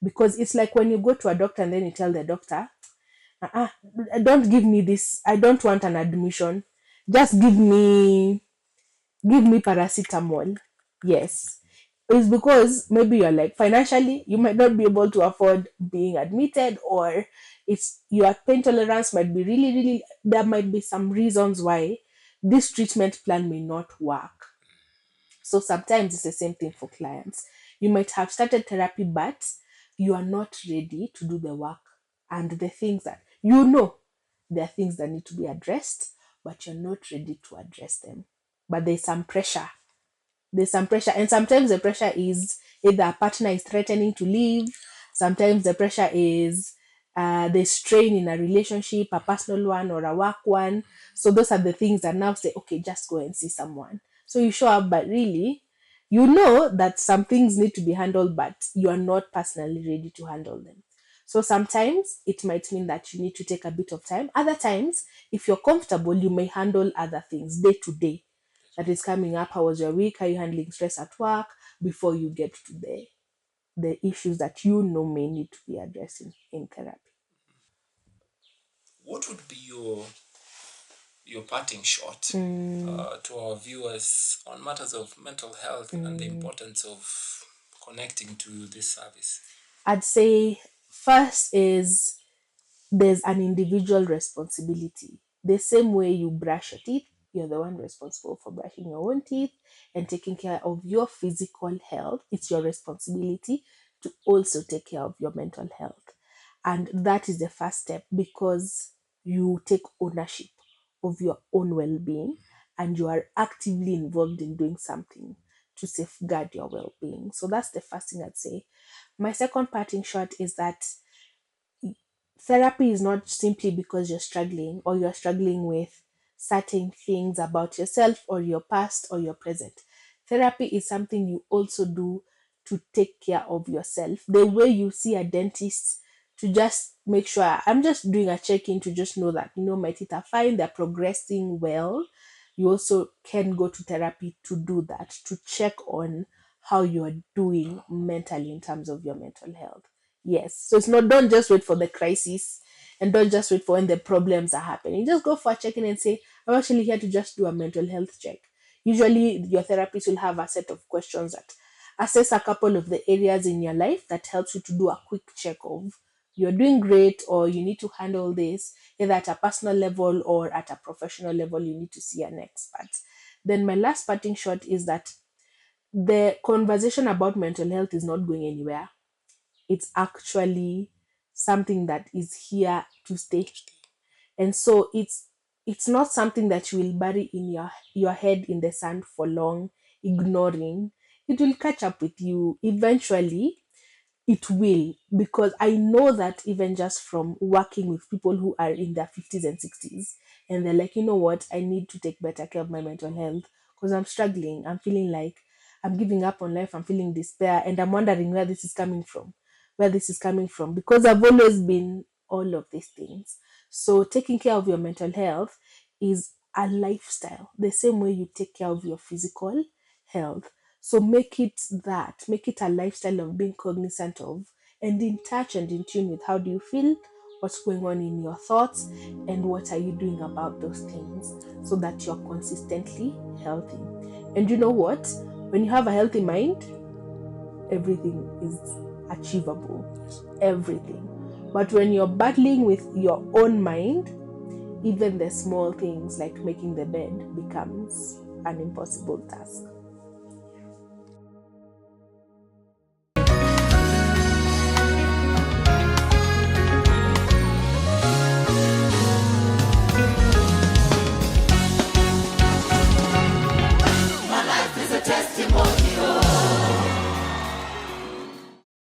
Because it's like when you go to a doctor and then you tell the doctor, don't give me this. I don't want an admission. Just give me paracetamol. Yes. It's because maybe you're like financially you might not be able to afford being admitted, or it's your pain tolerance might be really, really, there might be some reasons why this treatment plan may not work. So sometimes it's the same thing for clients. You might have started therapy, but you are not ready to do the work. And the things that there are things that need to be addressed, but you're not ready to address them. But there's some pressure. And sometimes the pressure is either a partner is threatening to leave. Sometimes the pressure is the strain in a relationship, a personal one or a work one. So those are the things that now say, okay, just go and see someone. So you show up, but really, you know that some things need to be handled, but you are not personally ready to handle them. So sometimes it might mean that you need to take a bit of time. Other times, if you're comfortable, you may handle other things day to day that is coming up. How was your week? How are you handling stress at work before you get to the issues that you know may need to be addressed in therapy? What would be your parting shot to our viewers on matters of mental health and the importance of connecting to this service? I'd say first is there's an individual responsibility. The same way you brush your teeth, you're the one responsible for brushing your own teeth and taking care of your physical health. It's your responsibility to also take care of your mental health. And that is the first step, because you take ownership of your own well being and you are actively involved in doing something to safeguard your well being. So that's the first thing I'd say. My second parting shot is that therapy is not simply because you're struggling or you're struggling with certain things about yourself or your past or your present. Therapy is something you also do to take care of yourself. The way you see a dentist to just make sure, I'm just doing a check-in to just know that, my teeth are fine, they're progressing well. You also can go to therapy to do that, to check on how you are doing mentally in terms of your mental health. Yes. So it's not, don't just wait for the crisis and don't just wait for when the problems are happening. Just go for a check-in and say, I'm actually here to just do a mental health check. Usually your therapist will have a set of questions that assess a couple of the areas in your life that helps you to do a quick check of you're doing great or you need to handle this, either at a personal level or at a professional level, you need to see an expert. Then my last parting shot is that the conversation about mental health is not going anywhere. It's actually something that is here to stay. And so it's not something that you will bury in your head in the sand for long, ignoring. It will catch up with you eventually. It will, because I know that even just from working with people who are in their 50s and 60s, and they're like, you know what, I need to take better care of my mental health because I'm struggling. I'm feeling like I'm giving up on life. I'm feeling despair, and I'm wondering where this is coming from. Where this is coming from, because I've always been all of these things. So taking care of your mental health is a lifestyle, the same way you take care of your physical health. So make it a lifestyle of being cognizant of and in touch and in tune with how do you feel, what's going on in your thoughts, and what are you doing about those things, so that you're consistently healthy. And you know what? When you have a healthy mind, everything is achievable. Everything. But when you're battling with your own mind, even the small things like making the bed becomes an impossible task.